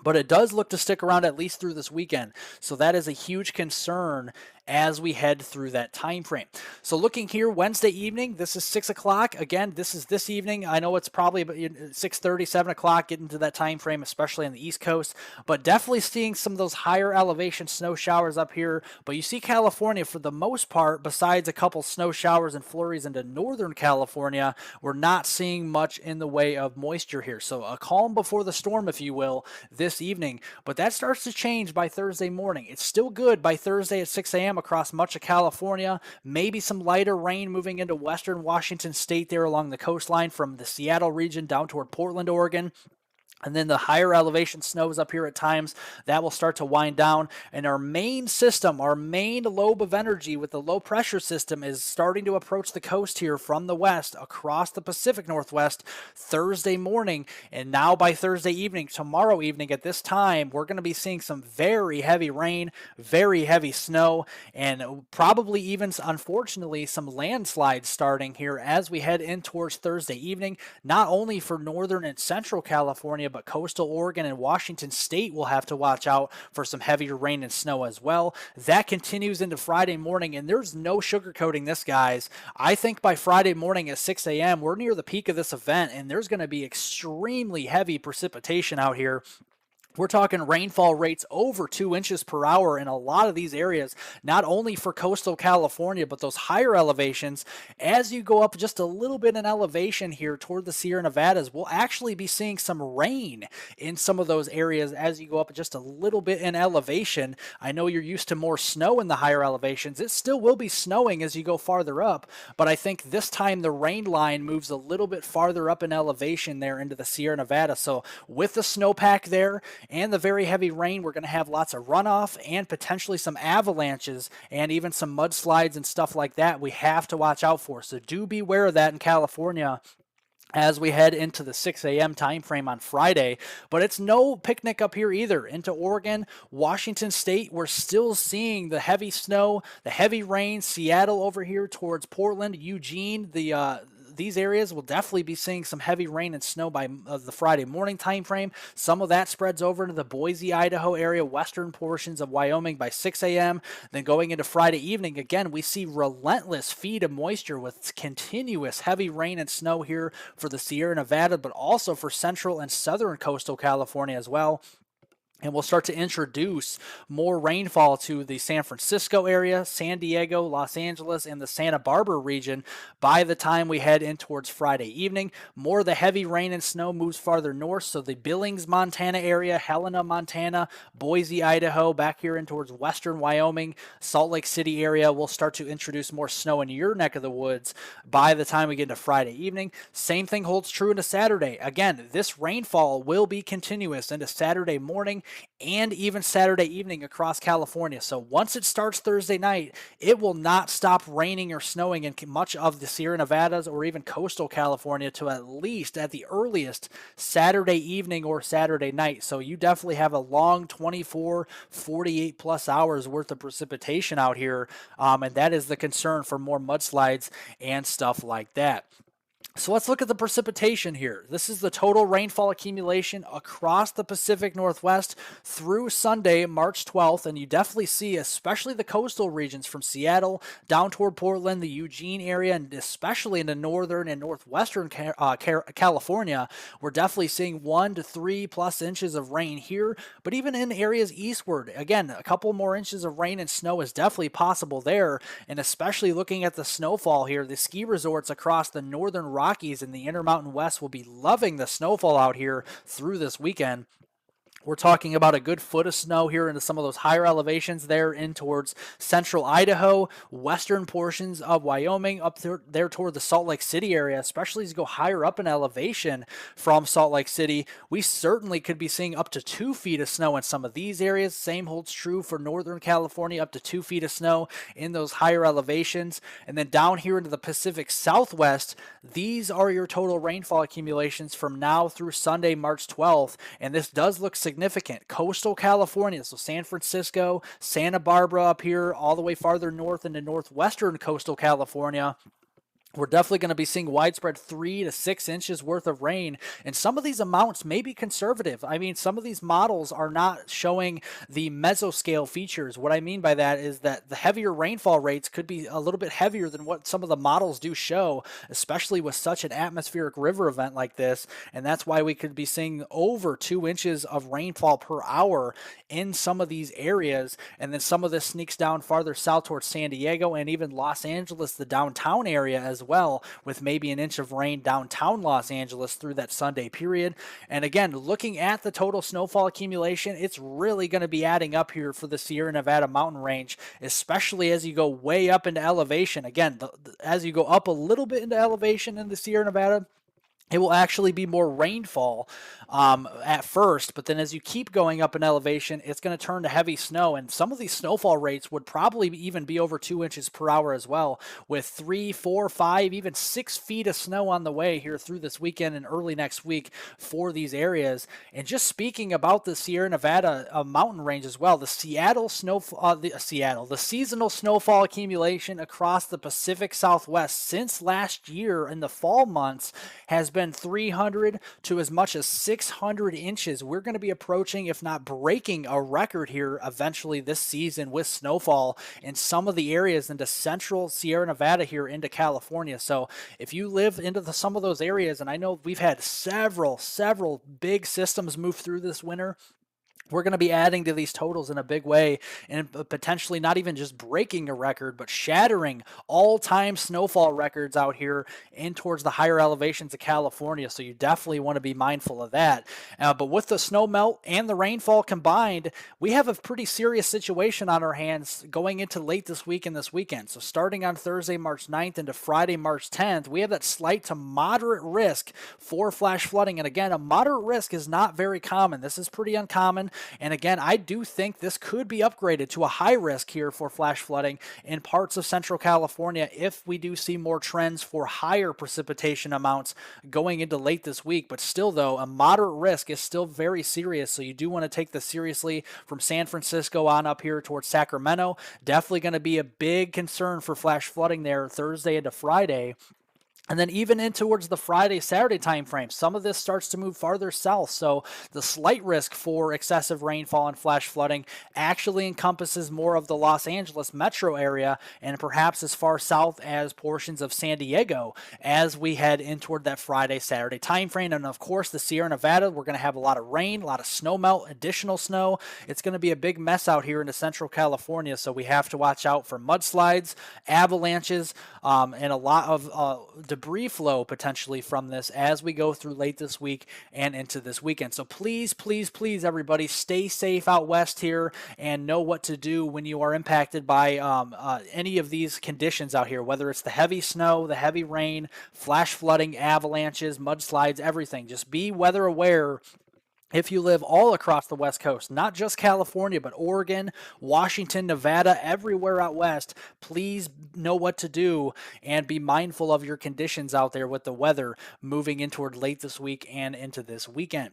But it does look to stick around at least through this weekend. So that is a huge concern as we head through that time frame. So looking here, Wednesday evening, this is 6 o'clock. Again, this is this evening. I know it's probably about 6:30, 7 o'clock, getting to that time frame, especially on the East Coast. But definitely seeing some of those higher elevation snow showers up here. But you see California, for the most part, besides a couple snow showers and flurries into northern California, we're not seeing much in the way of moisture here. So a calm before the storm, if you will, this evening. But that starts to change by Thursday morning. It's still good by Thursday at 6 a.m. across much of California. Maybe some lighter rain moving into western Washington state there along the coastline from the Seattle region down toward Portland, Oregon. And then the higher elevation snows up here at times, that will start to wind down. And our main system, our main lobe of energy with the low pressure system is starting to approach the coast here from the west across the Pacific Northwest Thursday morning. And now by Thursday evening, tomorrow evening at this time, we're going to be seeing some very heavy rain, very heavy snow, and probably even, unfortunately, some landslides starting here as we head in towards Thursday evening, not only for northern and central California, but coastal Oregon and Washington State will have to watch out for some heavier rain and snow as well. That continues into Friday morning, and there's no sugarcoating this, guys. I think by Friday morning at 6 a.m., we're near the peak of this event, and there's going to be extremely heavy precipitation out here. We're talking rainfall rates over 2 inches per hour in a lot of these areas, not only for coastal California, but those higher elevations. As you go up just a little bit in elevation here toward the Sierra Nevadas, we'll actually be seeing some rain in some of those areas as you go up just a little bit in elevation. I know you're used to more snow in the higher elevations. It still will be snowing as you go farther up, but I think this time the rain line moves a little bit farther up in elevation there into the Sierra Nevada. So with the snowpack there, and the very heavy rain, we're going to have lots of runoff and potentially some avalanches and even some mudslides and stuff like that we have to watch out for. So do beware of that in California as we head into the 6 a.m. time frame on Friday. But it's no picnic up here either. Into Oregon, Washington State, we're still seeing the heavy snow, the heavy rain. Seattle over here towards Portland, Eugene, these areas will definitely be seeing some heavy rain and snow by the Friday morning time frame. Some of that spreads over into the Boise, Idaho area, western portions of Wyoming by 6 a.m. Then going into Friday evening, again, we see relentless feed of moisture with continuous heavy rain and snow here for the Sierra Nevada, but also for central and southern coastal California as well. And we'll start to introduce more rainfall to the San Francisco area, San Diego, Los Angeles, and the Santa Barbara region by the time we head in towards Friday evening. More of the heavy rain and snow moves farther north, so the Billings, Montana area, Helena, Montana, Boise, Idaho, back here in towards western Wyoming, Salt Lake City area will start to introduce more snow in your neck of the woods by the time we get into Friday evening. Same thing holds true into Saturday. Again, this rainfall will be continuous into Saturday morning and even Saturday evening across California. So once it starts Thursday night, it will not stop raining or snowing in much of the Sierra Nevadas or even coastal California to at least at the earliest Saturday evening or Saturday night. So you definitely have a long 24, 48 plus hours worth of precipitation out here. And that is the concern for more mudslides and stuff like that. So let's look at the precipitation here. This is the total rainfall accumulation across the Pacific Northwest through Sunday, March 12th. And you definitely see, especially the coastal regions from Seattle down toward Portland, the Eugene area, and especially in the northern and northwestern California, we're definitely seeing 1 to 3 plus inches of rain here. But even in areas eastward, again, a couple more inches of rain and snow is definitely possible there. And especially looking at the snowfall here, the ski resorts across the northern Rockies and the Intermountain West will be loving the snowfall out here through this weekend. We're talking about a good foot of snow here into some of those higher elevations there in towards central Idaho, western portions of Wyoming, up there toward the Salt Lake City area, especially as you go higher up in elevation from Salt Lake City. We certainly could be seeing up to 2 feet of snow in some of these areas. Same holds true for Northern California, up to 2 feet of snow in those higher elevations. And then down here into the Pacific Southwest, these are your total rainfall accumulations from now through Sunday, March 12th. And this does look significant. Coastal California, so San Francisco, Santa Barbara up here, all the way farther north into northwestern coastal California. We're definitely going to be seeing widespread 3 to 6 inches worth of rain, and some of these amounts may be conservative. I mean, some of these models are not showing the mesoscale features. What I mean by that is that the heavier rainfall rates could be a little bit heavier than what some of the models do show, especially with such an atmospheric river event like this, and that's why we could be seeing over 2 inches of rainfall per hour in some of these areas, and then some of this sneaks down farther south towards San Diego and even Los Angeles, the downtown area as well, with maybe an inch of rain downtown Los Angeles through that Sunday period. And again, looking at the total snowfall accumulation, it's really going to be adding up here for the Sierra Nevada mountain range, especially as you go way up into elevation. Again, as you go up a little bit into elevation in the Sierra Nevada, it will actually be more rainfall at first, but then as you keep going up in elevation, it's going to turn to heavy snow, and some of these snowfall rates would probably even be over 2 inches per hour as well, with 3, 4, 5, even 6 feet of snow on the way here through this weekend and early next week for these areas. And just speaking about the Sierra Nevada mountain range as well, the Seattle the seasonal snowfall accumulation across the Pacific Southwest since last year in the fall months has been 300 to as much as 600 inches. We're going to be approaching, if not breaking, a record here eventually this season with snowfall in some of the areas into central Sierra Nevada here into California. So if you live into some of those areas, and I know we've had several big systems move through this winter, we're going to be adding to these totals in a big way, and potentially not even just breaking a record, but shattering all-time snowfall records out here in towards the higher elevations of California. So you definitely want to be mindful of that. But with the snow melt and the rainfall combined, we have a pretty serious situation on our hands going into late this week and this weekend. So starting on Thursday, March 9th into Friday, March 10th, we have that slight to moderate risk for flash flooding. And again, a moderate risk is not very common. This is pretty uncommon. And again, I do think this could be upgraded to a high risk here for flash flooding in parts of central California if we do see more trends for higher precipitation amounts going into late this week. But still, though, a moderate risk is still very serious. So you do want to take this seriously from San Francisco on up here towards Sacramento. Definitely going to be a big concern for flash flooding there Thursday into Friday. And then even in towards the Friday, Saturday timeframe, some of this starts to move farther south. So the slight risk for excessive rainfall and flash flooding actually encompasses more of the Los Angeles metro area and perhaps as far south as portions of San Diego as we head in toward that Friday, Saturday timeframe. And of course, the Sierra Nevada, we're going to have a lot of rain, a lot of snow melt, additional snow. It's going to be a big mess out here into Central California. So we have to watch out for mudslides, avalanches, and a lot of debris flow potentially from this as we go through late this week and into this weekend. So please, please, please, everybody, stay safe out west here and know what to do when you are impacted by any of these conditions out here, whether it's the heavy snow, the heavy rain, flash flooding, avalanches, mudslides, everything. Just be weather aware if you live all across the West Coast, not just California, but Oregon, Washington, Nevada, everywhere out west. Please know what to do and be mindful of your conditions out there with the weather moving in toward late this week and into this weekend.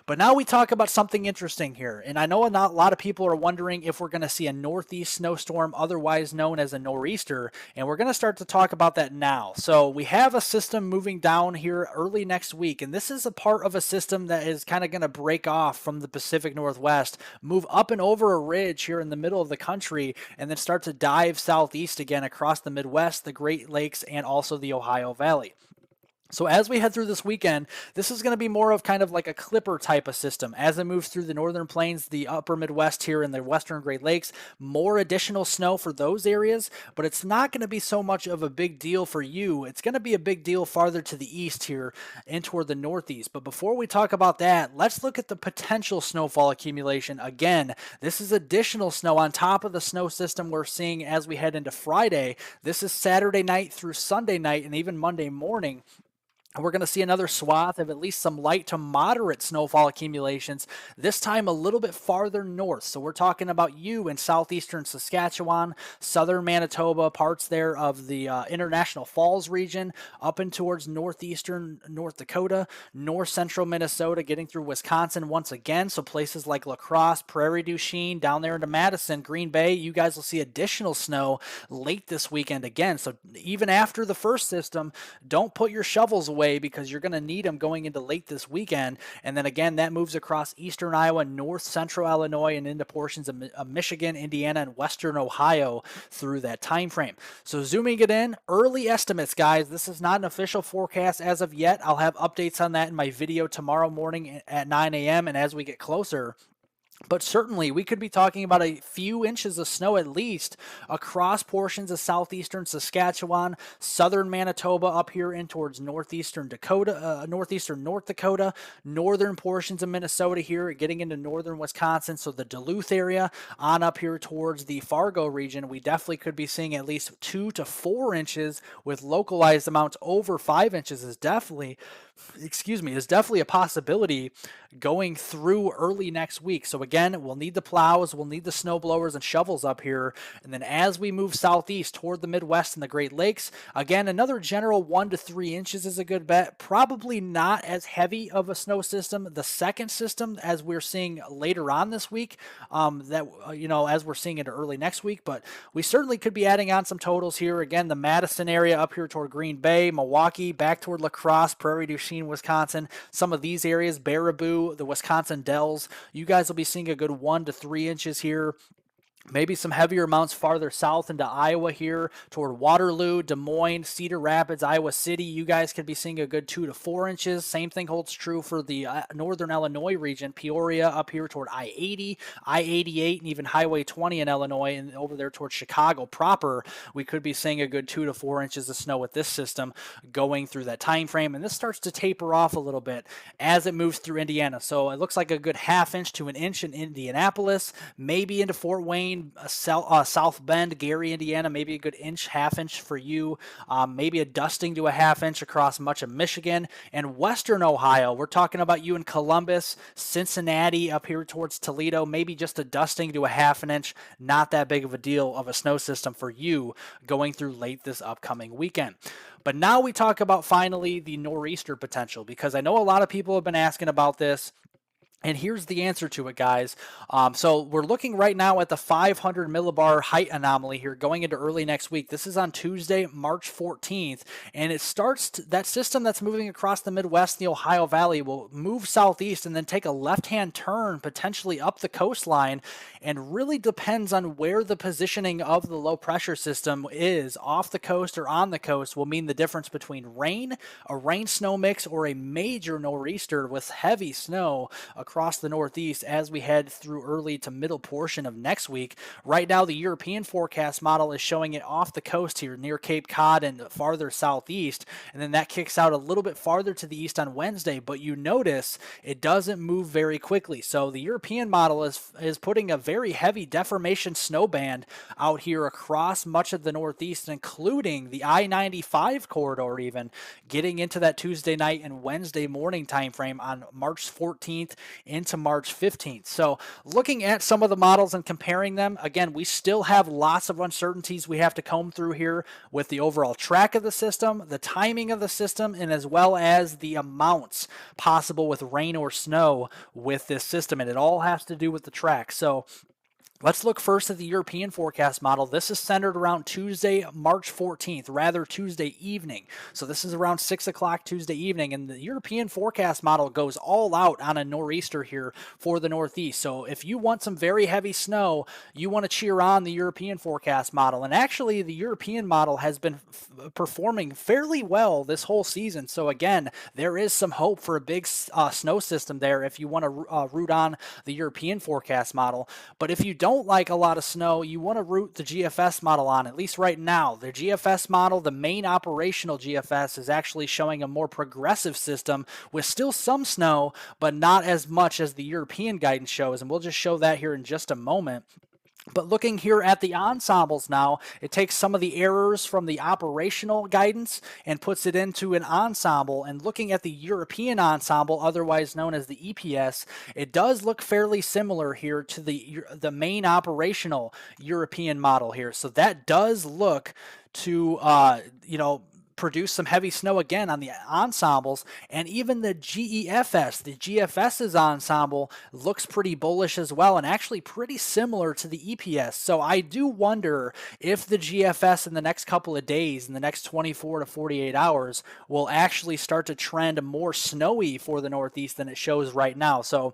But now we talk about something interesting here. And I know a lot of people are wondering if we're going to see a northeast snowstorm, otherwise known as a nor'easter. And we're going to start to talk about that now. So we have a system moving down here early next week. And this is a part of a system that is kind of going to break off from the Pacific Northwest, move up and over a ridge here in the middle of the country, and then start to dive southeast again across the Midwest, the Great Lakes, and also the Ohio Valley. So as we head through this weekend, this is going to be more of kind of like a clipper type of system. As it moves through the northern plains, the upper Midwest here and the western Great Lakes, more additional snow for those areas, but it's not going to be so much of a big deal for you. It's going to be a big deal farther to the east here and toward the northeast. But before we talk about that, let's look at the potential snowfall accumulation. Again, this is additional snow on top of the snow system we're seeing as we head into Friday. This is Saturday night through Sunday night and even Monday morning. We're going to see another swath of at least some light to moderate snowfall accumulations, this time a little bit farther north. So we're talking about you in southeastern Saskatchewan, southern Manitoba, parts there of the International Falls region, up and towards northeastern North Dakota, north central Minnesota, getting through Wisconsin once again. So places like La Crosse, Prairie du Chien, down there into Madison, Green Bay, you guys will see additional snow late this weekend again. So even after the first system, don't put your shovels away because you're going to need them going into late this weekend. And then again, that moves across eastern Iowa, north central Illinois, and into portions of Michigan, Indiana, and western Ohio through that time frame. So zooming it in, early estimates, guys. This is not an official forecast as of yet. I'll have updates on that in my video tomorrow morning at 9 a.m. and as we get closer. But certainly, we could be talking about a few inches of snow at least across portions of southeastern Saskatchewan, southern Manitoba, up here in towards northeastern Dakota, northeastern North Dakota, northern portions of Minnesota here, getting into northern Wisconsin. So the Duluth area on up here towards the Fargo region, we definitely could be seeing at least 2 to 4 inches with localized amounts over 5 inches is definitely a possibility going through early next week. So again, we'll need the plows, we'll need the snow blowers and shovels up here. And then as we move southeast toward the Midwest and the Great Lakes, again, another general 1 to 3 inches is a good bet. Probably not as heavy of a snow system. The second system, as we're seeing later on this week, as we're seeing it early next week, but we certainly could be adding on some totals here. Again, the Madison area up here toward Green Bay, Milwaukee, back toward La Crosse, Prairie du Chien, Wisconsin. Some of these areas, Baraboo, the Wisconsin Dells, you guys will be seeing a good 1 to 3 inches here. Maybe some heavier amounts farther south into Iowa here toward Waterloo, Des Moines, Cedar Rapids, Iowa City. You guys could be seeing a good 2 to 4 inches. Same thing holds true for the northern Illinois region, Peoria up here toward I-80, I-88, and even Highway 20 in Illinois, and over there towards Chicago proper. We could be seeing a good 2 to 4 inches of snow with this system going through that time frame. And this starts to taper off a little bit as it moves through Indiana. So it looks like a good ½ inch to an inch in Indianapolis, maybe into Fort Wayne, South Bend, Gary, Indiana, maybe a good inch, ½ inch for you, maybe a dusting to a ½ inch across much of Michigan and western Ohio. We're talking about you in Columbus, Cincinnati, up here towards Toledo, maybe just a dusting to a ½ inch. Not that big of a deal of a snow system for you going through late this upcoming weekend. But now we talk about finally the nor'easter potential, because I know a lot of people have been asking about this. And here's the answer to it, guys. So we're looking right now at the 500 millibar height anomaly here going into early next week. This is on Tuesday, March 14th, and it starts that system that's moving across the Midwest, the Ohio Valley, will move southeast and then take a left-hand turn, potentially up the coastline, and really depends on where the positioning of the low pressure system is, off the coast or on the coast, will mean the difference between rain, a rain-snow mix, or a major nor'easter with heavy snow across the Northeast as we head through early to middle portion of next week. Right now, the European forecast model is showing it off the coast here near Cape Cod and farther southeast, and then that kicks out a little bit farther to the east on Wednesday, but you notice it doesn't move very quickly. So the European model is putting a very heavy deformation snow band out here across much of the Northeast, including the I-95 corridor, even getting into that Tuesday night and Wednesday morning time frame on March 14th into March 15th. So looking at some of the models and comparing them, again, we still have lots of uncertainties we have to comb through here with the overall track of the system, the timing of the system, and as well as the amounts possible with rain or snow with this system. And it all has to do with the track. So let's look first at the European forecast model. This is centered around Tuesday, March 14th, rather Tuesday evening. So this is around 6 o'clock Tuesday evening, and the European forecast model goes all out on a nor'easter here for the Northeast. So if you want some very heavy snow, you want to cheer on the European forecast model. And actually, the European model has been performing fairly well this whole season. So again, there is some hope for a big snow system there if you want to root on the European forecast model. But if you don't like a lot of snow, you want to root the GFS model on, at least right now. The GFS model, the main operational GFS, is actually showing a more progressive system with still some snow, but not as much as the European guidance shows. And we'll just show that here in just a moment. But looking here at the ensembles now, it takes some of the errors from the operational guidance and puts it into an ensemble. And looking at the European ensemble, otherwise known as the EPS, it does look fairly similar here to the main operational European model here. So that does look to, produce some heavy snow again on the ensembles, and even the GEFS, the GFS's ensemble, looks pretty bullish as well, and actually pretty similar to the EPS. So I do wonder if the GFS in the next couple of days, in the next 24 to 48 hours, will actually start to trend more snowy for the Northeast than it shows right now. So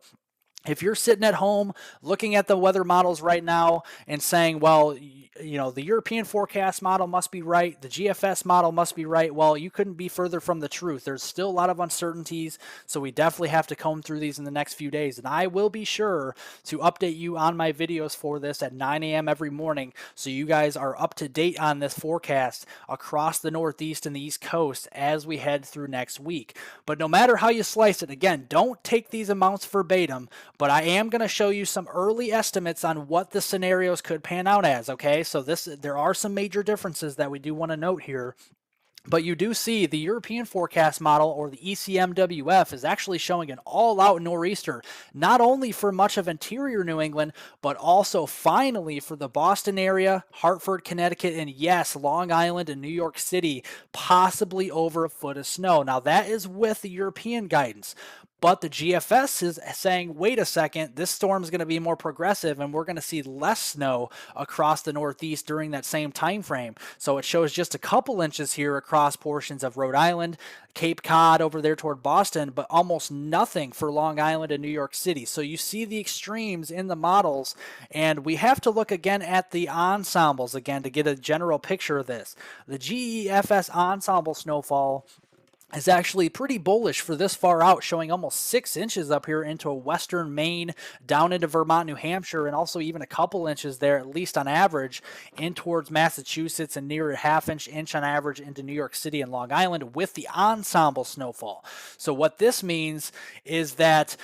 if you're sitting at home looking at the weather models right now and saying, well, the European forecast model must be right, the GFS model must be right, well, you couldn't be further from the truth. There's still a lot of uncertainties, so we definitely have to comb through these in the next few days. And I will be sure to update you on my videos for this at 9 a.m. every morning, so you guys are up to date on this forecast across the Northeast and the East Coast as we head through next week. But no matter how you slice it, again, don't take these amounts verbatim, but I am going to show you some early estimates on what the scenarios could pan out as, okay? So there are some major differences that we do want to note here. But you do see the European forecast model, or the ECMWF, is actually showing an all-out nor'easter, not only for much of interior New England, but also finally for the Boston area, Hartford, Connecticut, and yes, Long Island and New York City, possibly over a foot of snow. Now that is with the European guidance. But the GFS is saying, wait a second, this storm is going to be more progressive and we're going to see less snow across the Northeast during that same time frame. So it shows just a couple inches here across portions of Rhode Island, Cape Cod over there toward Boston, but almost nothing for Long Island and New York City. So you see the extremes in the models, and we have to look again at the ensembles again to get a general picture of this. The GEFS ensemble snowfall is actually pretty bullish for this far out, showing almost 6 inches up here into western Maine, down into Vermont, New Hampshire, and also even a couple inches there, at least on average, in towards Massachusetts, and near a half-inch on average into New York City and Long Island with the ensemble snowfall. So what this means is that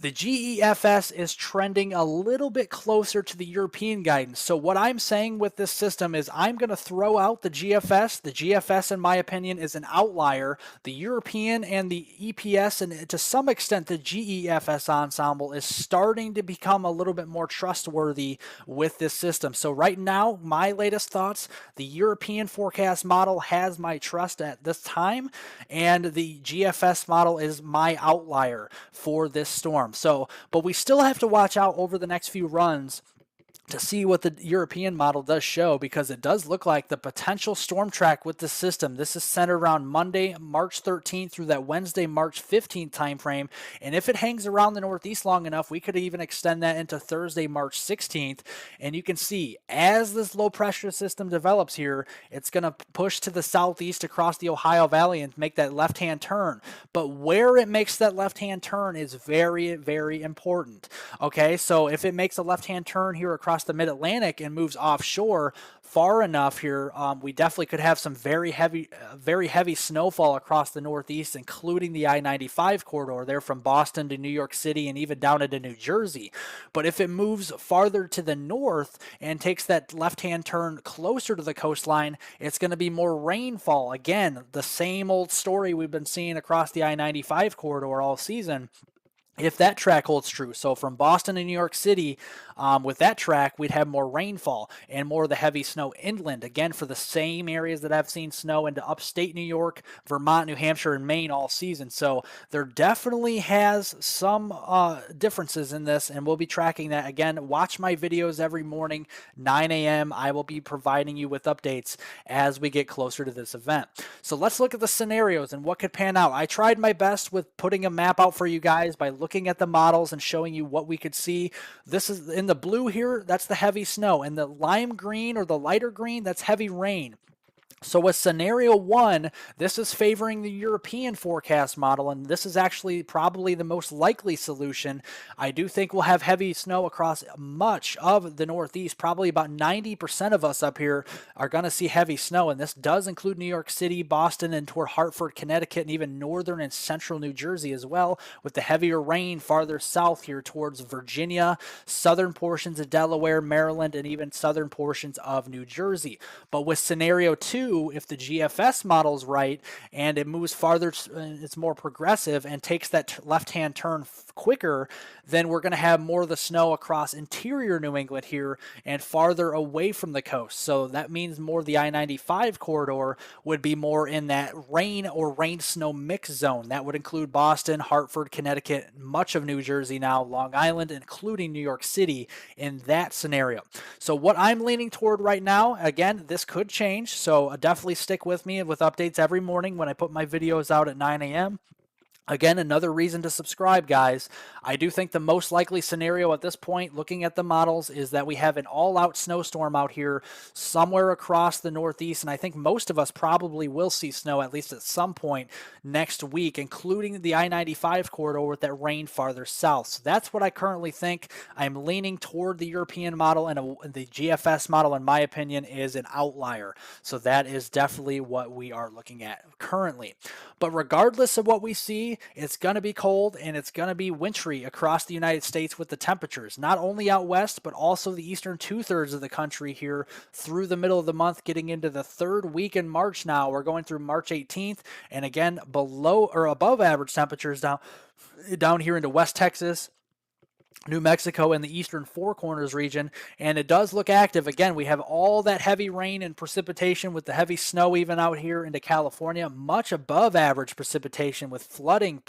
the GEFS is trending a little bit closer to the European guidance. So what I'm saying with this system is I'm going to throw out the GFS. The GFS, in my opinion, is an outlier. The European and the EPS, and to some extent the GEFS ensemble, is starting to become a little bit more trustworthy with this system. So right now, my latest thoughts, the European forecast model has my trust at this time, and the GFS model is my outlier for this storm. So, but we still have to watch out over the next few runs to see what the European model does show, because it does look like the potential storm track with the system. This is centered around Monday, March 13th through that Wednesday, March 15th timeframe. And if it hangs around the Northeast long enough, we could even extend that into Thursday, March 16th. And you can see as this low pressure system develops here, it's going to push to the southeast across the Ohio Valley and make that left-hand turn. But where it makes that left-hand turn is very, very important. Okay, so if it makes a left-hand turn here across the mid-Atlantic and moves offshore far enough here, we definitely could have some very heavy snowfall across the Northeast, including the I-95 corridor there from Boston to New York City and even down into New Jersey. But if it moves farther to the north and takes that left-hand turn closer to the coastline, it's going to be more rainfall. Again, the same old story we've been seeing across the I-95 corridor all season, if that track holds true. So from Boston to New York City, with that track, we'd have more rainfall and more of the heavy snow inland, again, for the same areas that I've seen snow into upstate New York, Vermont, New Hampshire, and Maine all season. So there definitely has some differences in this, and we'll be tracking that. Again, watch my videos every morning, 9 a.m. I will be providing you with updates as we get closer to this event. So let's look at the scenarios and what could pan out. I tried my best with putting a map out for you guys by looking at the models and showing you what we could see. This is in the blue here, that's the heavy snow, and the lime green or the lighter green, that's heavy rain. So with scenario 1, this is favoring the European forecast model, and this is actually probably the most likely solution. I do think we'll have heavy snow across much of the Northeast. Probably about 90% of us up here are going to see heavy snow, and this does include New York City, Boston, and toward Hartford, Connecticut, and even northern and central New Jersey as well, with the heavier rain farther south here towards Virginia, southern portions of Delaware, Maryland, and even southern portions of New Jersey. But with scenario 2, if the GFS model's right and it moves farther, it's more progressive and takes that left-hand turn quicker, then we're going to have more of the snow across interior New England here and farther away from the coast. So that means more of the I-95 corridor would be more in that rain or rain-snow mix zone. That would include Boston, Hartford, Connecticut, much of New Jersey now, Long Island, including New York City in that scenario. So what I'm leaning toward right now, again, this could change, so definitely stick with me with updates every morning when I put my videos out at 9 a.m. Again, another reason to subscribe, guys. I do think the most likely scenario at this point, looking at the models, is that we have an all-out snowstorm out here somewhere across the Northeast, and I think most of us probably will see snow at least at some point next week, including the I-95 corridor with that rain farther south. So that's what I currently think. I'm leaning toward the European model, and the GFS model, in my opinion, is an outlier. So that is definitely what we are looking at currently. But regardless of what we see, it's going to be cold and it's going to be wintry across the United States with the temperatures, not only out west, but also the eastern 2/3 of the country here through the middle of the month, getting into the third week in March now. We're going through March 18th, and again, below or above average temperatures down here into West Texas, New Mexico, and the eastern Four Corners region, and it does look active. Again, we have all that heavy rain and precipitation with the heavy snow even out here into California, much above average precipitation with flooding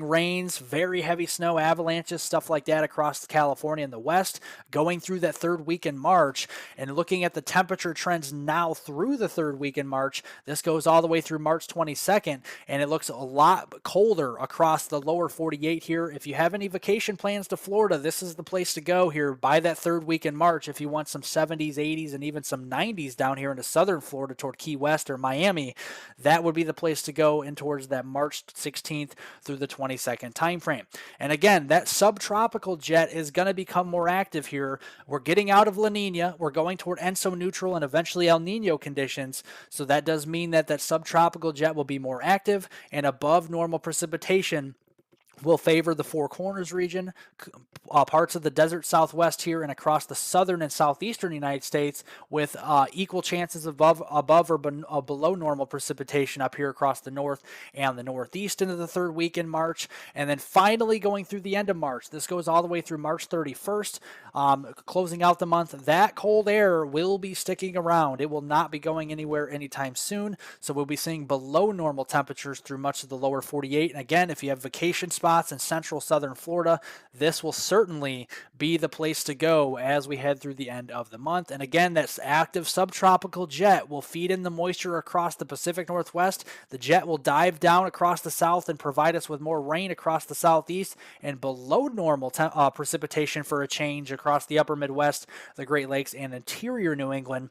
rains, very heavy snow, avalanches, stuff like that across California and the west, going through that third week in March. And looking at the temperature trends now through the third week in March, this goes all the way through March 22nd, and it looks a lot colder across the lower 48 here. If you have any vacation plans to Florida, this is the place to go here by that third week in March. If you want some 70s, 80s, and even some 90s down here into southern Florida toward Key West or Miami, that would be the place to go in towards that March 16th through the 22nd time frame. And again, that subtropical jet is going to become more active here. We're getting out of La Nina. We're going toward ENSO neutral and eventually El Nino conditions. So that does mean that that subtropical jet will be more active, and above normal precipitation will favor the Four Corners region, parts of the desert southwest here, and across the southern and southeastern United States, with equal chances above or below normal precipitation up here across the north and the northeast into the third week in March. And then finally going through the end of March. This goes all the way through March 31st, closing out the month. That cold air will be sticking around. It will not be going anywhere anytime soon. So we'll be seeing below normal temperatures through much of the lower 48. And again, if you have vacation spots spots in central southern Florida, this will certainly be the place to go as we head through the end of the month. And again, that active subtropical jet will feed in the moisture across the Pacific Northwest. The jet will dive down across the south and provide us with more rain across the southeast and below normal precipitation for a change across the upper Midwest, the Great Lakes, and interior New England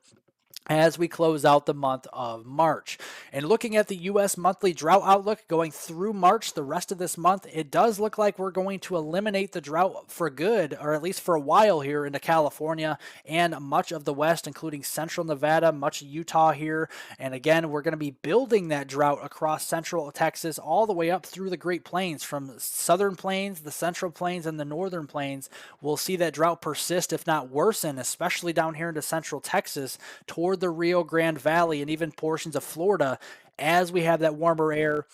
as we close out the month of March. And looking at the U.S. monthly drought outlook going through March, the rest of this month, it does look like we're going to eliminate the drought for good, or at least for a while here into California and much of the West, including central Nevada, much of Utah here. And again, we're going to be building that drought across central Texas all the way up through the Great Plains, from southern plains, the central plains, and the northern plains. We'll see that drought persist, if not worsen, especially down here into central Texas toward the Rio Grande Valley and even portions of Florida as we have that warmer air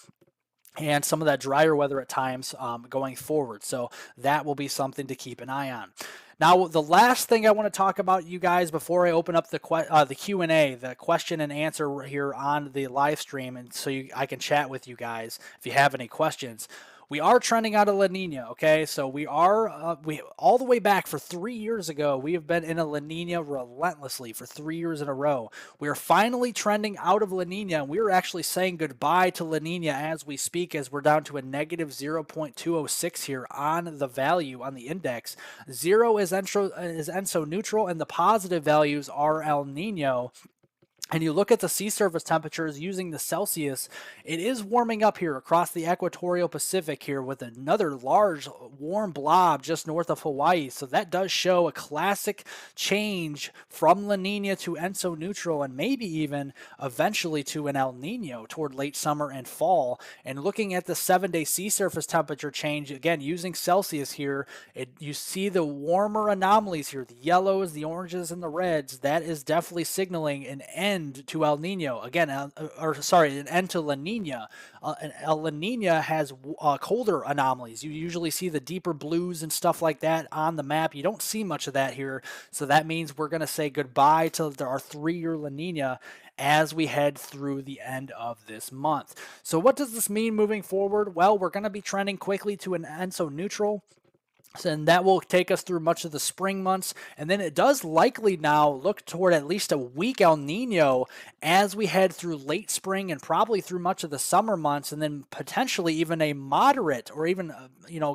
and some of that drier weather at times going forward. So that will be something to keep an eye on. Now, the last thing I want to talk about, you guys, before I open up the Q&A, the question and answer here on the live stream, and so I can chat with you guys if you have any questions. We are trending out of La Nina, okay? So we are, all the way back for 3 years ago, we have been in a La Nina relentlessly for 3 years in a row. We are finally trending out of La Nina, and we are actually saying goodbye to La Nina as we speak, as we're down to a negative 0.206 here on the value on the index. 0 is ENSO neutral, and the positive values are El Nino. And you look at the sea surface temperatures using the Celsius, it is warming up here across the equatorial Pacific here with another large warm blob just north of Hawaii. So that does show a classic change from La Nina to ENSO neutral, and maybe even eventually to an El Nino toward late summer and fall. And looking at the 7-day sea surface temperature change, again, using Celsius here, you see the warmer anomalies here, the yellows, the oranges, and the reds. That is definitely signaling an end to El Nino. Again, an end to La Nina. La Nina has colder anomalies. You usually see the deeper blues and stuff like that on the map. You don't see much of that here. So that means we're going to say goodbye to our 3-year La Nina as we head through the end of this month. So what does this mean moving forward? Well, we're going to be trending quickly to an ENSO neutral. And that will take us through much of the spring months. And then it does likely now look toward at least a weak El Nino as we head through late spring and probably through much of the summer months, and then potentially even a moderate or even,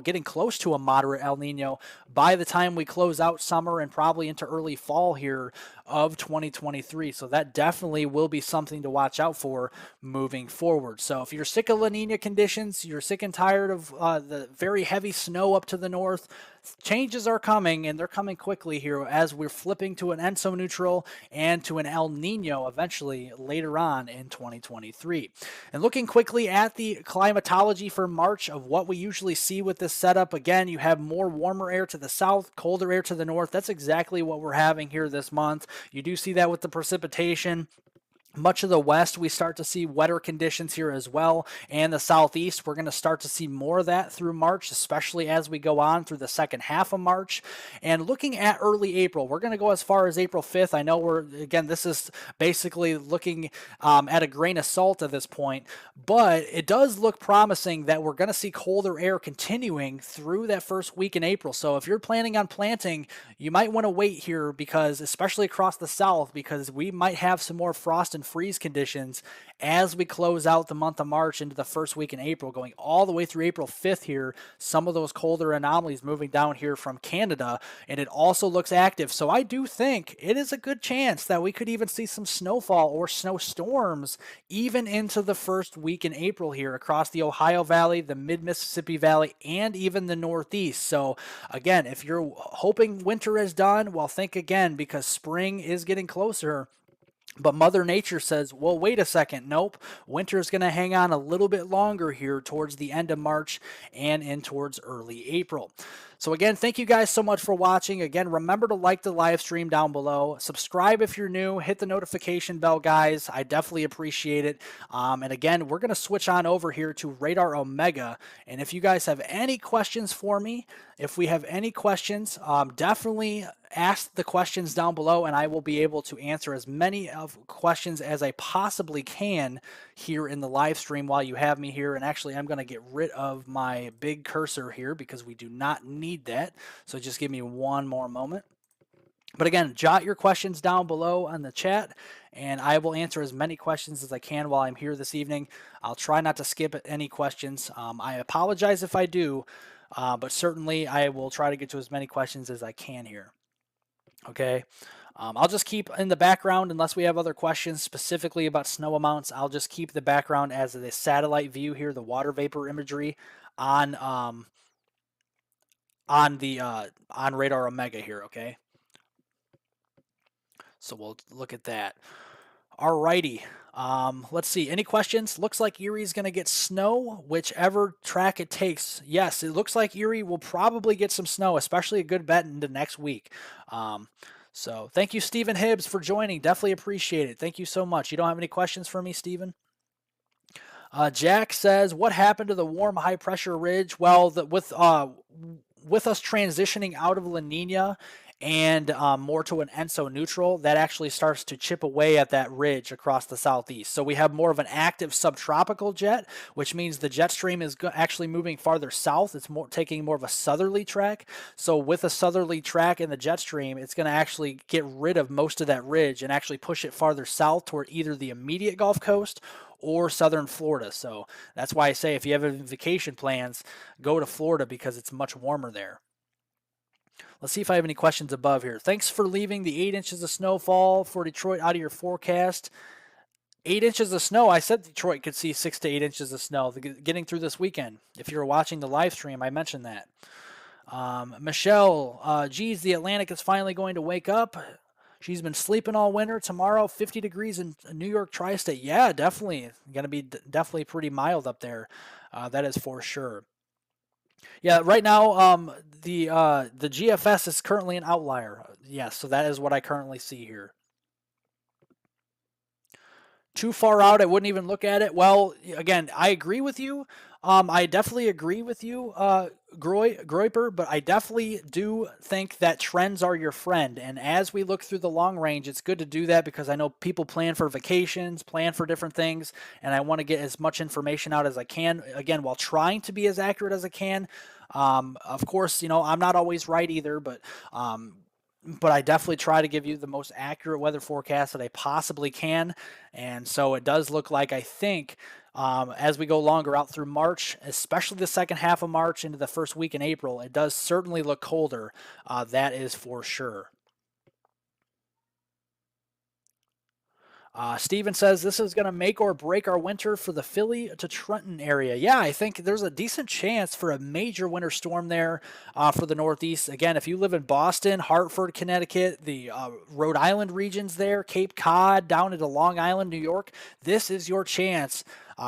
getting close to a moderate El Nino by the time we close out summer and probably into early fall here of 2023. So that definitely will be something to watch out for moving forward. So if you're sick of La Nina conditions, you're sick and tired of the very heavy snow up to the north, changes are coming, and they're coming quickly here as we're flipping to an ENSO neutral and to an El Nino eventually later on in 2023. And looking quickly at the climatology for March of what we usually see with this setup, again, you have more warmer air to the south, colder air to the north. That's exactly what we're having here this month. You do see that with the precipitation. Much of the west, we start to see wetter conditions here as well, and the southeast, we're going to start to see more of that through March, especially as we go on through the second half of March. And looking at early April, we're going to go as far as April 5th. I know this is basically looking at a grain of salt at this point, but it does look promising that we're going to see colder air continuing through that first week in April. So if you're planning on planting, you might want to wait here, because especially across the south, because we might have some more frost and freeze conditions as we close out the month of March into the first week in April, going all the way through April 5th here. Some of those colder anomalies moving down here from Canada, and it also looks active. So I do think it is a good chance that we could even see some snowfall or snowstorms even into the first week in April here across the Ohio Valley, the mid-Mississippi Valley, and even the Northeast. So again, if you're hoping winter is done, well, think again, because spring is getting closer. But Mother Nature says, well, wait a second. Nope. Winter is going to hang on a little bit longer here towards the end of March and in towards early April. So again, thank you guys so much for watching. Again, remember to like the live stream down below. Subscribe if you're new. Hit the notification bell, guys. I definitely appreciate it. And again, we're going to switch on over here to Radar Omega. And if you guys have any questions for me, if we have any questions, definitely ask the questions down below, and I will be able to answer as many of questions as I possibly can here in the live stream while you have me here. And actually, I'm going to get rid of my big cursor here because we do not need that. So just give me one more moment. But again, jot your questions down below on the chat, and I will answer as many questions as I can while I'm here this evening. I'll try not to skip any questions. I apologize if I do, but certainly I will try to get to as many questions as I can here. Okay. I'll just keep in the background, unless we have other questions specifically about snow amounts, I'll just keep the background as the satellite view here, the water vapor imagery on Radar Omega here, okay? So we'll look at that. Alrighty. Let's see. Any questions? Looks like Erie's going to get snow, whichever track it takes. Yes, it looks like Erie will probably get some snow, especially a good bet into next week. So thank you, Stephen Hibbs, for joining. Definitely appreciate it. Thank you so much. You don't have any questions for me, Stephen? Jack says, what happened to the warm high pressure ridge? Well, with us transitioning out of La Nina and more to an ENSO neutral, that actually starts to chip away at that ridge across the southeast. So we have more of an active subtropical jet, which means the jet stream is actually moving farther south. It's taking more of a southerly track. So with a southerly track in the jet stream, it's going to actually get rid of most of that ridge and actually push it farther south toward either the immediate Gulf Coast or southern Florida. So that's why I say if you have vacation plans, go to Florida because it's much warmer there. Let's see if I have any questions above here. Thanks for leaving the 8 inches of snowfall for Detroit out of your forecast. 8 inches of snow. I said Detroit could see 6 to 8 inches of snow getting through this weekend. If you're watching the live stream, I mentioned that. Michelle, geez, the Atlantic is finally going to wake up. She's been sleeping all winter. Tomorrow, 50 degrees in New York tri-state. Yeah, definitely. Going to be definitely pretty mild up there. That is for sure. Yeah, right now, the GFS is currently an outlier. Yes, so that is what I currently see here. Too far out, I wouldn't even look at it. Well, again, I agree with you. I definitely agree with you, Groiper, but I definitely do think that trends are your friend. And as we look through the long range, it's good to do that because I know people plan for vacations, plan for different things, and I want to get as much information out as I can, again, while trying to be as accurate as I can. Of course, you know, I'm not always right either, but I definitely try to give you the most accurate weather forecast that I possibly can. And so it does look like, I think, as we go longer out through March, especially the second half of March into the first week in April, it does certainly look colder. That is for sure. Steven says this is going to make or break our winter for the Philly to Trenton area. Yeah, I think there's a decent chance for a major winter storm there for the Northeast. Again, if you live in Boston, Hartford, Connecticut, the Rhode Island regions there, Cape Cod, down into Long Island, New York, this is your chance.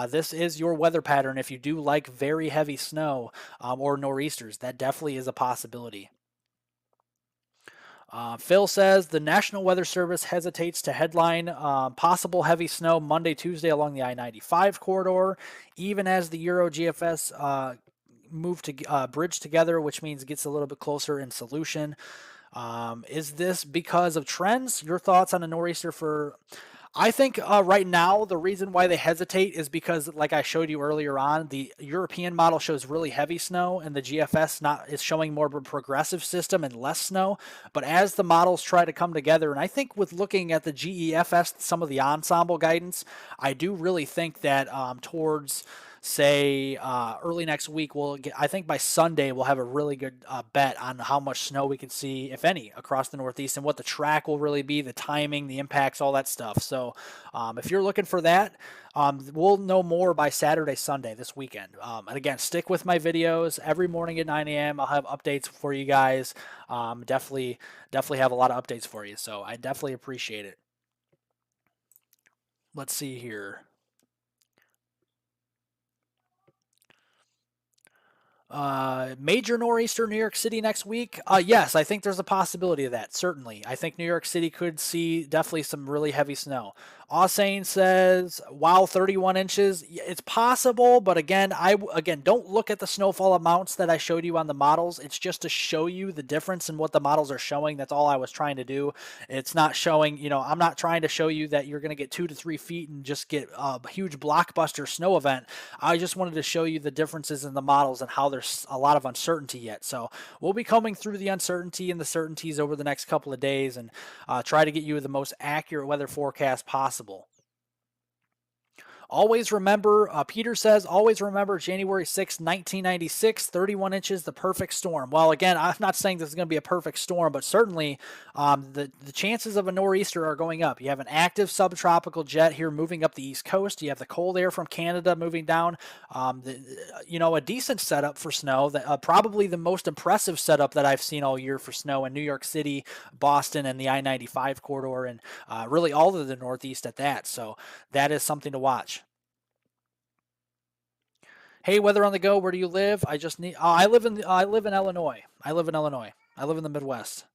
This is your weather pattern if you do like very heavy snow or nor'easters. That definitely is a possibility. Phil says the National Weather Service hesitates to headline possible heavy snow Monday, Tuesday along the I-95 corridor, even as the Euro GFS move to bridge together, which means it gets a little bit closer in solution. Is this because of trends? Your thoughts on a nor'easter for... I think right now the reason why they hesitate is because, like I showed you earlier on, the European model shows really heavy snow, and the GFS is showing more of a progressive system and less snow. But as the models try to come together, and I think with looking at the GEFS, some of the ensemble guidance, I do really think that towards, say, early next week, I think by Sunday we'll have a really good bet on how much snow we can see, if any, across the Northeast, and what the track will really be, the timing, the impacts, all that stuff. So if you're looking for that, we'll know more by Saturday, Sunday this weekend. And again, stick with my videos every morning at 9 a.m. I'll have updates for you guys. Definitely have a lot of updates for you. So I definitely appreciate it. Let's see here. Major nor'easter New York City next week. Yes, I think there's a possibility of that. Certainly, I think New York City could see definitely some really heavy snow. Ausane says, "Wow, 31 inches. It's possible, but again don't look at the snowfall amounts that I showed you on the models. It's just to show you the difference in what the models are showing. That's all I was trying to do. It's not showing. I'm not trying to show you that you're going to get 2 to 3 feet and just get a huge blockbuster snow event. I just wanted to show you the differences in the models and how there's a lot of uncertainty yet. So we'll be coming through the uncertainty and the certainties over the next couple of days and try to get you the most accurate weather forecast possible. Always remember, Peter says, always remember January 6, 1996, 31 inches, the perfect storm. Well, again, I'm not saying this is going to be a perfect storm, but certainly the chances of a nor'easter are going up. You have an active subtropical jet here moving up the east coast. You have the cold air from Canada moving down. A decent setup for snow. Probably the most impressive setup that I've seen all year for snow in New York City, Boston, and the I-95 corridor, and really all of the Northeast at that. So that is something to watch. Hey, weather on the go. Where do you live? I just need. I live in Illinois. I live in Illinois. I live in the Midwest.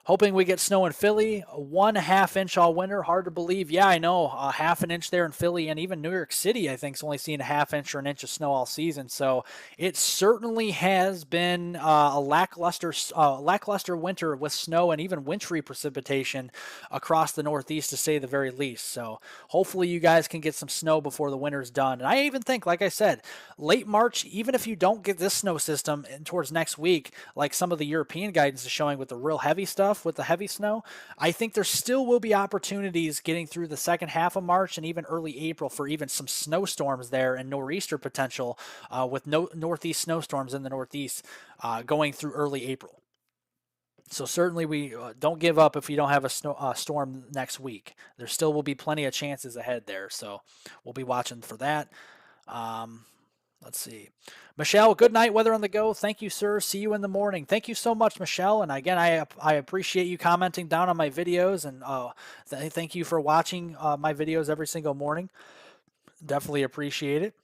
Hoping we get snow in Philly. 1/2 inch all winter. Hard to believe. Yeah, I know. 1/2 inch there in Philly, and even New York City, I think, is only seeing 1/2 inch or an inch of snow all season. So it certainly has been a lackluster winter with snow and even wintry precipitation across the Northeast, to say the very least. So hopefully you guys can get some snow before the winter's done. And I even think, like I said, late March, even if you don't get this snow system towards next week, like some of the European guidance is showing with the real heavy stuff, with the heavy snow, I think there still will be opportunities getting through the second half of March and even early April for even some snowstorms there and nor'easter potential with northeast snowstorms in the Northeast going through early April. So certainly we don't give up if you don't have a storm next week. There still will be plenty of chances ahead there. So we'll be watching for that. Let's see. Michelle, good night. Weather on the go. Thank you, sir. See you in the morning. Thank you so much, Michelle. And again, I appreciate you commenting down on my videos. And thank you for watching my videos every single morning. Definitely appreciate it.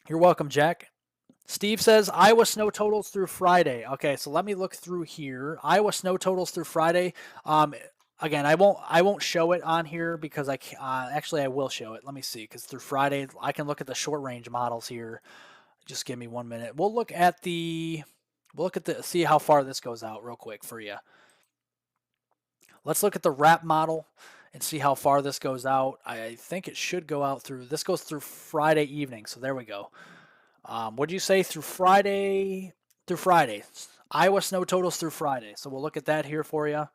You're welcome, Jack. Steve says Iowa snow totals through Friday. Okay, so let me look through here. Iowa snow totals through Friday. Again, I won't show it on here because actually I will show it. Let me see, because through Friday I can look at the short range models here. Just give me 1 minute. We'll look at see how far this goes out real quick for you. Let's look at the wrap model and see how far this goes out. I think it should go out through. This goes through Friday evening. So there we go. What did you say through Friday? Through Friday. Iowa snow totals through Friday. So we'll look at that here for you.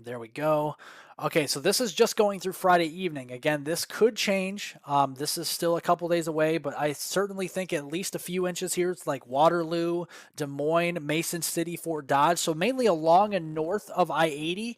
There we go. Okay, so this is just going through Friday evening. Again, this could change. This is still a couple days away, but I certainly think at least a few inches here. It's like Waterloo, Des Moines, Mason City, Fort Dodge. So mainly along and north of I-80.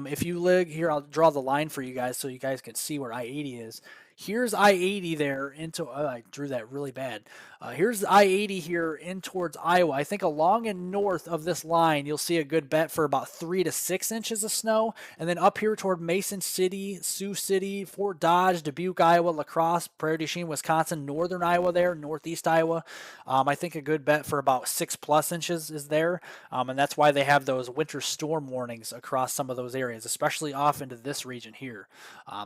If you live here, I'll draw the line for you guys so you guys can see where I-80 is. Here's I-80 there into, I drew that really bad. Here's I-80 here in towards Iowa. I think along and north of this line, you'll see a good bet for about 3 to 6 inches of snow. And then up here toward Mason City, Sioux City, Fort Dodge, Dubuque, Iowa, La Crosse, Prairie du Chien, Wisconsin, northern Iowa there, northeast Iowa. I think a good bet for about 6+ inches is there. And that's why they have those winter storm warnings across some of those areas, especially off into this region here.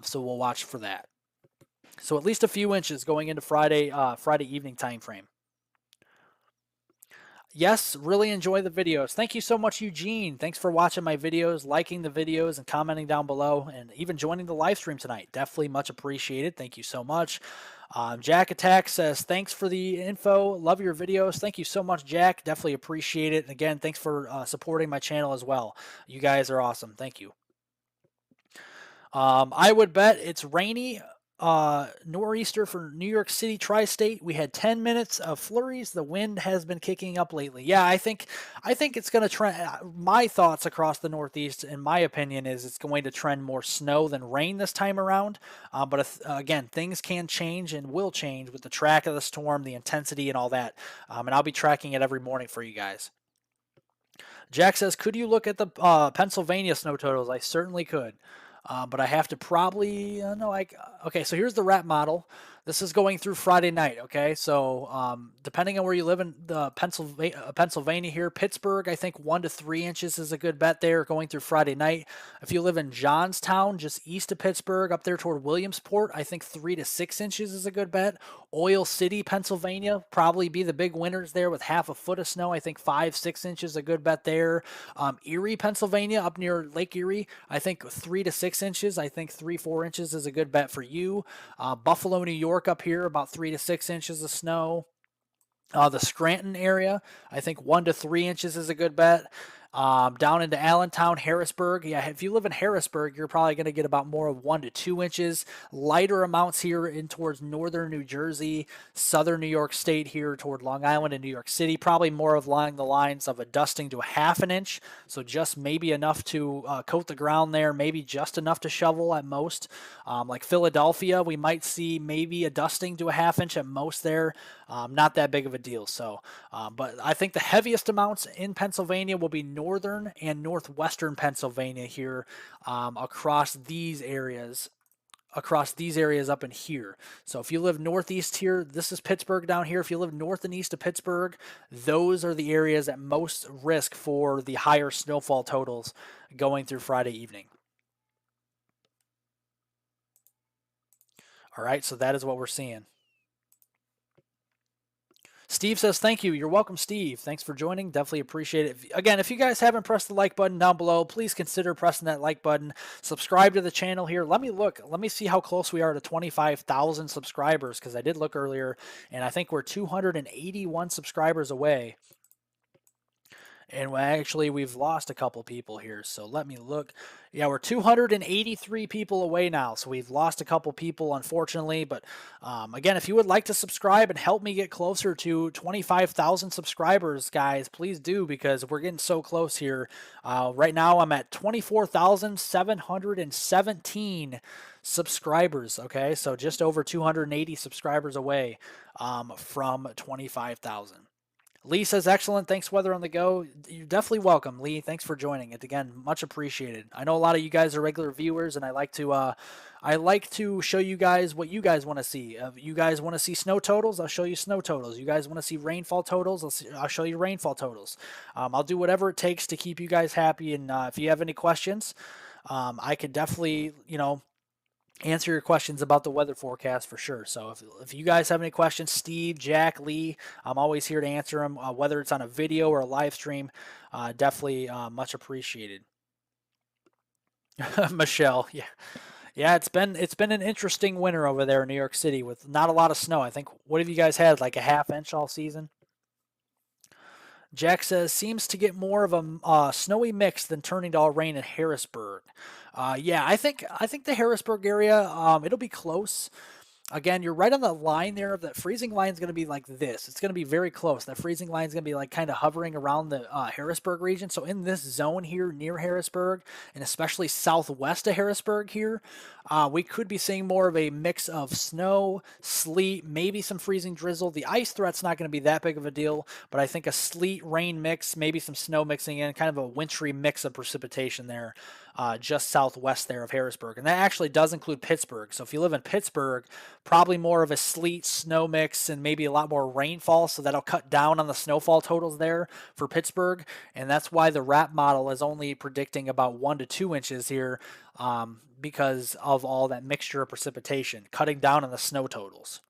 So we'll watch for that. So at least a few inches going into Friday evening time frame. Yes, really enjoy the videos. Thank you so much, Eugene. Thanks for watching my videos, liking the videos, and commenting down below, and even joining the live stream tonight. Definitely much appreciated. Thank you so much. Jack Attack says, thanks for the info. Love your videos. Thank you so much, Jack. Definitely appreciate it. And again, thanks for supporting my channel as well. You guys are awesome. Thank you. I would bet it's rainy. Nor'easter for New York City tri-state. We had 10 minutes of flurries. The wind has been kicking up lately. Yeah, I think it's going to trend. My thoughts across the Northeast, in my opinion, is it's going to trend more snow than rain this time around. But again, things can change and will change with the track of the storm, the intensity, and all that. And I'll be tracking it every morning for you guys. Jack says, could you look at the Pennsylvania snow totals? I certainly could. But I have to probably, okay, so here's the wrap model. This is going through Friday night, okay? So depending on where you live in the Pennsylvania here, Pittsburgh, I think 1 to 3 inches is a good bet there going through Friday night. If you live in Johnstown, just east of Pittsburgh, up there toward Williamsport, I think 3 to 6 inches is a good bet. Oil City, Pennsylvania, probably be the big winners there with half a foot of snow. I think 5, 6 inches a good bet there. Erie, Pennsylvania, up near Lake Erie, I think 3 to 6 inches. I think 3, 4 inches is a good bet for you. Buffalo, New York, up here, about 3 to 6 inches of snow. The Scranton area, I think 1 to 3 inches is a good bet. Down into Allentown, Harrisburg. Yeah, if you live in Harrisburg, you're probably going to get about more of 1 to 2 inches. Lighter amounts here in towards northern New Jersey, southern New York State here toward Long Island and New York City. Probably more of along the lines of a dusting to a half an inch. So just maybe enough to coat the ground there, maybe just enough to shovel at most. Like Philadelphia, we might see maybe a dusting to a half inch at most there. Not that big of a deal. So, but I think the heaviest amounts in Pennsylvania will be northern and northwestern Pennsylvania here, across these areas up in here. So if you live northeast here, this is Pittsburgh down here. If you live north and east of Pittsburgh, those are the areas at most risk for the higher snowfall totals going through Friday evening. All right, so that is what we're seeing. Steve says, thank you. You're welcome, Steve. Thanks for joining. Definitely appreciate it. Again, if you guys haven't pressed the like button down below, please consider pressing that like button. Subscribe to the channel here. Let me look. Let me see how close we are to 25,000 subscribers, because I did look earlier, and I think we're 281 subscribers away. And we've lost a couple people here. So let me look. Yeah, we're 283 people away now. So we've lost a couple people, unfortunately. But again, if you would like to subscribe and help me get closer to 25,000 subscribers, guys, please do, because we're getting so close here. Right now, I'm at 24,717 subscribers. Okay, so just over 280 subscribers away from 25,000. Lee says, excellent. Thanks, Weather on the Go. You're definitely welcome, Lee. Thanks for joining it. Again, much appreciated. I know a lot of you guys are regular viewers, and I like to show you guys what you guys want to see. You guys want to see snow totals? I'll show you snow totals. You guys want to see rainfall totals? I'll show you rainfall totals. I'll do whatever it takes to keep you guys happy. And if you have any questions, I could definitely, answer your questions about the weather forecast for sure. So if you guys have any questions, Steve, Jack, Lee, I'm always here to answer them, whether it's on a video or a live stream. Definitely much appreciated. Michelle, yeah, it's been an interesting winter over there in New York City with not a lot of snow. I think, what have you guys had, like a half inch all season? Jack says, seems to get more of a snowy mix than turning to all rain in Harrisburg. Yeah, I think the Harrisburg area, it'll be close. Again, you're right on the line there. That freezing line is going to be like this. It's going to be very close. That freezing line is going to be like kind of hovering around the Harrisburg region. So in this zone here near Harrisburg, and especially southwest of Harrisburg here, we could be seeing more of a mix of snow, sleet, maybe some freezing drizzle. The ice threat's not going to be that big of a deal, but I think a sleet rain mix, maybe some snow mixing in, kind of a wintry mix of precipitation there. Just southwest there of Harrisburg. And that actually does include Pittsburgh. So if you live in Pittsburgh, probably more of a sleet, snow mix, and maybe a lot more rainfall. So that'll cut down on the snowfall totals there for Pittsburgh. And that's why the RAP model is only predicting about 1 to 2 inches here, because of all that mixture of precipitation, cutting down on the snow totals.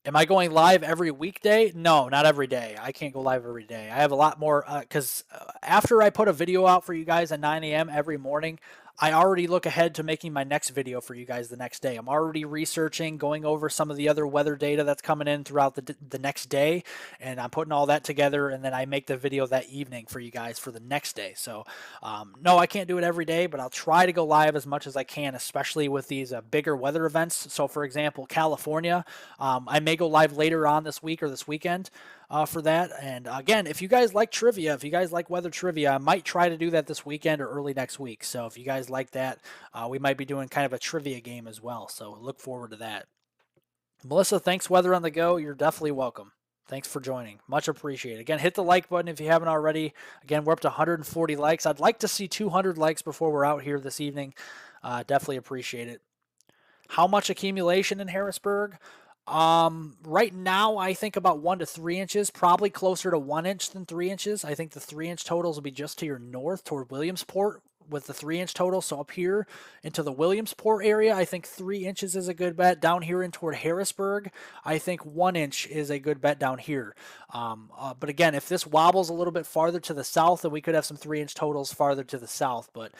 Am I going live every weekday? No, not every day. I can't go live every day. I have a lot more, because after I put a video out for you guys at 9 a.m. every morning, I already look ahead to making my next video for you guys the next day. I'm already researching, going over some of the other weather data that's coming in throughout the next day, and I'm putting all that together, and then I make the video that evening for you guys for the next day. So, no, I can't do it every day, but I'll try to go live as much as I can, especially with these bigger weather events. So, for example, California, I may go live later on this week or this weekend for that. And again, if you guys like trivia, if you guys like weather trivia, I might try to do that this weekend or early next week. So if you guys like that, we might be doing kind of a trivia game as well. So look forward to that. Melissa, thanks, Weather on the Go. You're definitely welcome. Thanks for joining. Much appreciated. Again, hit the like button if you haven't already. Again, we're up to 140 likes. I'd like to see 200 likes before we're out here this evening. Definitely appreciate it. How much accumulation in Harrisburg? Right now, I think about 1 to 3 inches, probably closer to 1 inch than 3 inches. I think the 3 inch totals will be just to your north toward Williamsport with the 3 inch total. So up here into the Williamsport area, I think 3 inches is a good bet. Down here in toward Harrisburg, I think 1 inch is a good bet down here. But again, if this wobbles a little bit farther to the south, then we could have some 3 inch totals farther to the south. But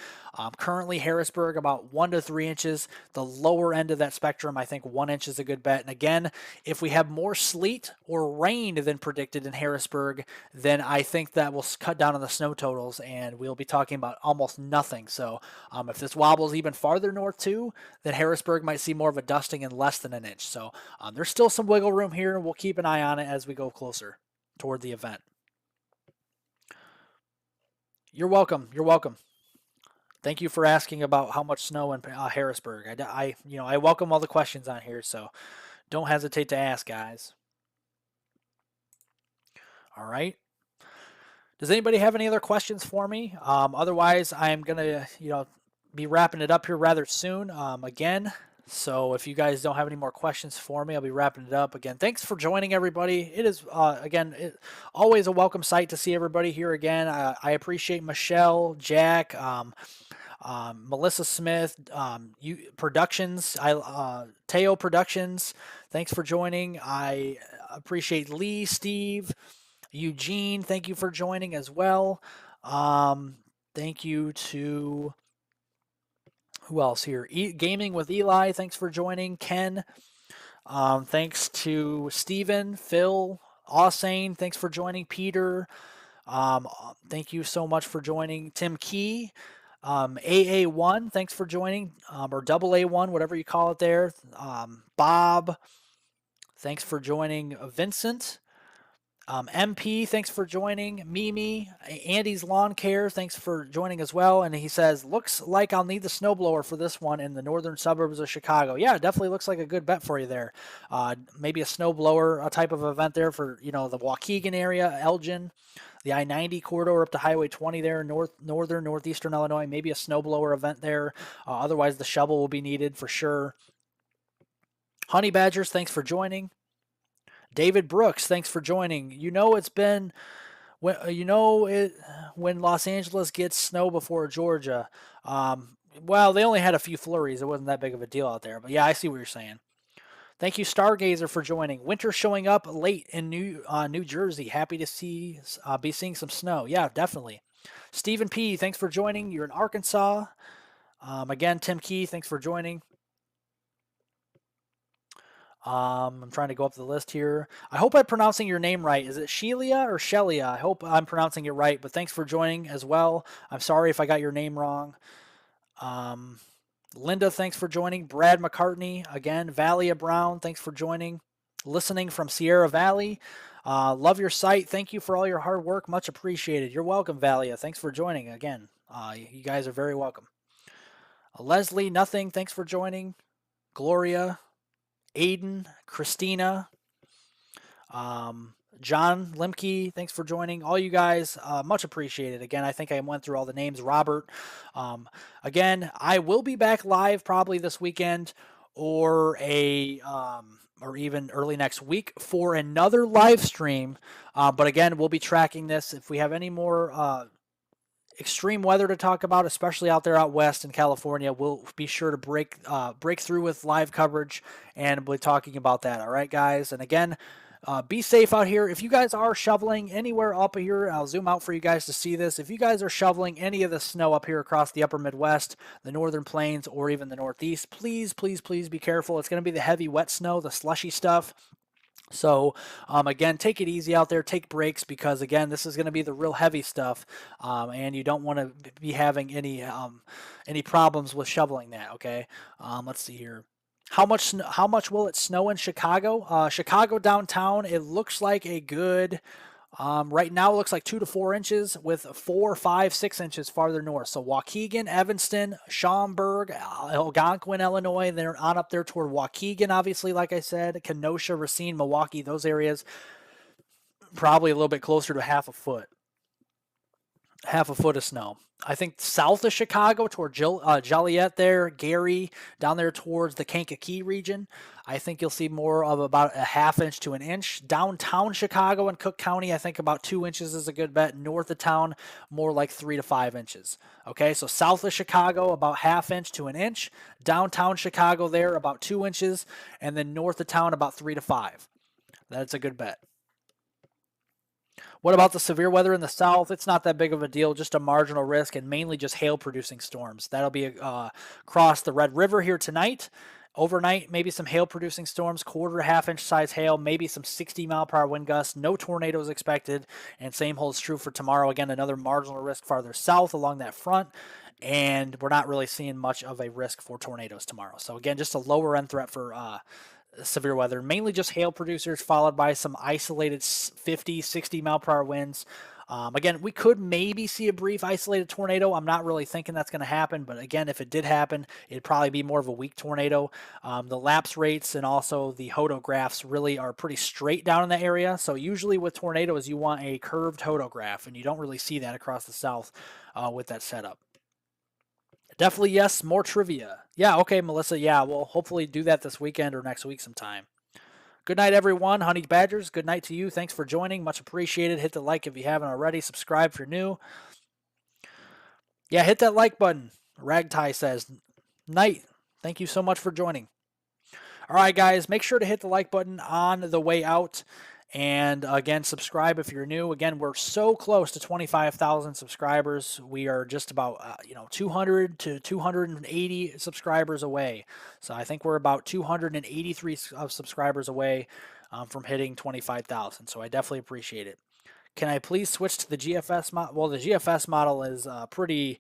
currently, Harrisburg about 1 to 3 inches. The lower end of that spectrum, I think 1 inch is a good bet. And again, if we have more sleet or rain than predicted in Harrisburg, then I think that will cut down on the snow totals, and we'll be talking about almost nothing. So if this wobbles even farther north too, then Harrisburg might see more of a dusting and less than an inch. So there's still some wiggle room here. We'll keep an eye on it as we go closer toward the event. You're welcome. You're welcome. Thank you for asking about how much snow in Harrisburg. I welcome all the questions on here, so don't hesitate to ask, guys. All right. Does anybody have any other questions for me? Otherwise, I'm gonna, be wrapping it up here rather soon. Again, so if you guys don't have any more questions for me, I'll be wrapping it up. Again, thanks for joining, everybody. It is always a welcome sight to see everybody here again. I appreciate Michelle, Jack. Melissa Smith, Productions, Teo Productions. Thanks for joining. I appreciate Lee, Steve, Eugene. Thank you for joining as well. Thank you to who else here? Gaming with Eli. Thanks for joining. Ken. Thanks to Steven, Phil, Ausane. Thanks for joining. Peter. Thank you so much for joining. Tim Key. AA1, thanks for joining, or double A1, whatever you call it there. Bob, thanks for joining. Vincent, MP, thanks for joining. Mimi, Andy's Lawn Care, thanks for joining as well. And he says, looks like I'll need the snowblower for this one in the northern suburbs of Chicago. Yeah, it definitely looks like a good bet for you there. Maybe a snowblower, a type of event there for, the Waukegan area, Elgin. The I-90 corridor up to Highway 20 there, northeastern Illinois, maybe a snowblower event there. Otherwise, the shovel will be needed for sure. Honey Badgers, thanks for joining. David Brooks, thanks for joining. It's been, when Los Angeles gets snow before Georgia. Well, they only had a few flurries. It wasn't that big of a deal out there. But yeah, I see what you're saying. Thank you, Stargazer, for joining. Winter showing up late in New Jersey. Happy to be seeing some snow. Yeah, definitely. Stephen P., thanks for joining. You're in Arkansas. Again, Tim Key, thanks for joining. I'm trying to go up the list here. I hope I'm pronouncing your name right. Is it Shelia or Shelia? I hope I'm pronouncing it right, but thanks for joining as well. I'm sorry if I got your name wrong. Linda, thanks for joining. Brad McCartney, again. Valia Brown, thanks for joining. Listening from Sierra Valley. Love your site. Thank you for all your hard work. Much appreciated. You're welcome, Valia. Thanks for joining again. You guys are very welcome. Leslie, nothing. Thanks for joining. Gloria, Aiden, Christina, John Limke, thanks for joining. All you guys, much appreciated. Again, I think I went through all the names. Robert. Again, I will be back live probably this weekend or even early next week for another live stream. But again, we'll be tracking this. If we have any more extreme weather to talk about, especially out there out west in California, we'll be sure to break through with live coverage, and we'll be talking about that. All right, guys. And again, be safe out here. If you guys are shoveling anywhere up here, I'll zoom out for you guys to see this. If you guys are shoveling any of the snow up here across the upper Midwest, the northern plains, or even the Northeast, please, please, please be careful. It's going to be the heavy, wet snow, the slushy stuff. So, again, take it easy out there. Take breaks because, again, this is going to be the real heavy stuff, and you don't want to be having any problems with shoveling that, okay? Let's see here. How much will it snow in Chicago? Chicago downtown, it looks like a good, right now it looks like 2 to 4 inches with 4, 5, 6 inches farther north. So Waukegan, Evanston, Schaumburg, Algonquin, Illinois, they're on up there toward Waukegan, obviously, like I said, Kenosha, Racine, Milwaukee, those areas, probably a little bit closer to half a foot of snow. I think south of Chicago toward Joliet there, Gary, down there towards the Kankakee region. I think you'll see more of about a ½ inch to an inch. Downtown Chicago and Cook County, I think about 2 inches is a good bet. North of town, more like 3 to 5 inches. Okay, so south of Chicago, about ½ inch to an inch. Downtown Chicago there, about 2 inches. And then north of town, about 3 to 5. That's a good bet. What about the severe weather in the south? It's not that big of a deal, just a marginal risk, and mainly just hail-producing storms. That'll be across the Red River here tonight. Overnight, maybe some hail-producing storms, ½ inch size hail, maybe some 60-mile-per-hour wind gusts. No tornadoes expected, and same holds true for tomorrow. Again, another marginal risk farther south along that front, and we're not really seeing much of a risk for tornadoes tomorrow. So again, just a lower-end threat for severe weather, mainly just hail producers, followed by some isolated 50, 60-mile-per-hour winds. Again, we could maybe see a brief isolated tornado. I'm not really thinking that's going to happen, but again, if it did happen, it'd probably be more of a weak tornado. The lapse rates and also the hodographs really are pretty straight down in that area. So usually with tornadoes, you want a curved hodograph, and you don't really see that across the south with that setup. Definitely, yes, more trivia. Yeah, okay, Melissa. Yeah, we'll hopefully do that this weekend or next week sometime. Good night, everyone. Honey Badgers, good night to you. Thanks for joining. Much appreciated. Hit the like if you haven't already. Subscribe if you're new. Yeah, hit that like button. Ragtie says, night. Thank you so much for joining. All right, guys, make sure to hit the like button on the way out. And again, subscribe if you're new. Again, we're so close to 25,000 subscribers. We are just about 200 to 280 subscribers away. So I think we're about 283 subscribers away from hitting 25,000. So I definitely appreciate it. Can I please switch to the GFS model? Well, the GFS model is pretty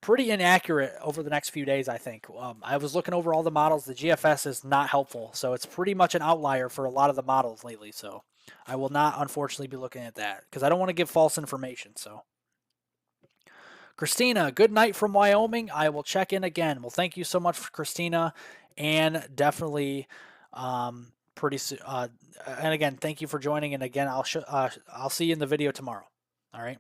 inaccurate over the next few days, I think. I was looking over all the models. The GFS is not helpful. So it's pretty much an outlier for a lot of the models lately. So I will not, unfortunately, be looking at that because I don't want to give false information. So, Christina, good night from Wyoming. I will check in again. Well, thank you so much, Christina, and definitely pretty soon. And again, thank you for joining. And again, I'll see you in the video tomorrow. All right.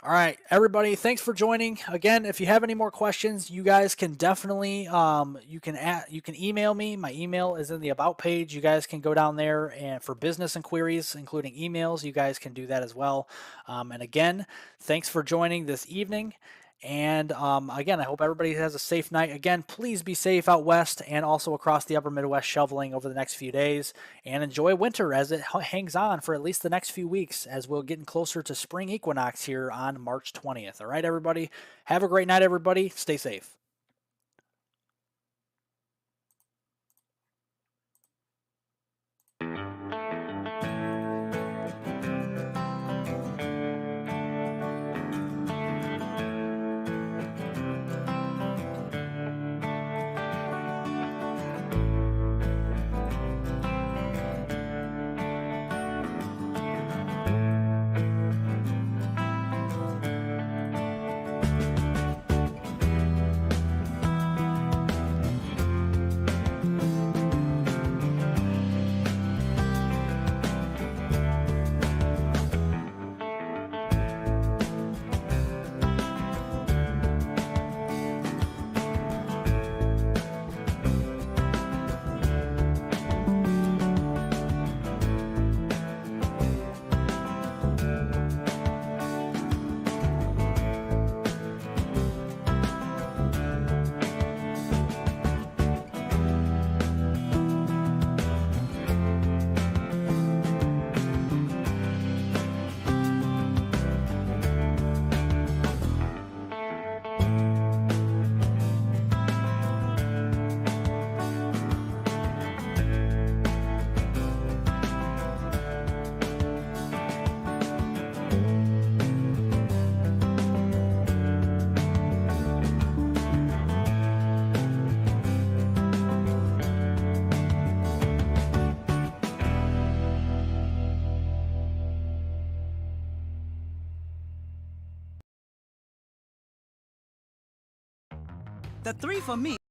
All right, everybody, thanks for joining. Again, if you have any more questions, you guys can definitely you can email me. My email is in the about page. You guys can go down there, and for business inquiries, including emails, you guys can do that as well. And again, thanks for joining this evening. And again, I hope everybody has a safe night. Again, please be safe out west and also across the upper Midwest shoveling over the next few days. And enjoy winter as it hangs on for at least the next few weeks as we're getting closer to spring equinox here on March 20th. All right, everybody. Have a great night, everybody. Stay safe. The 3 for me.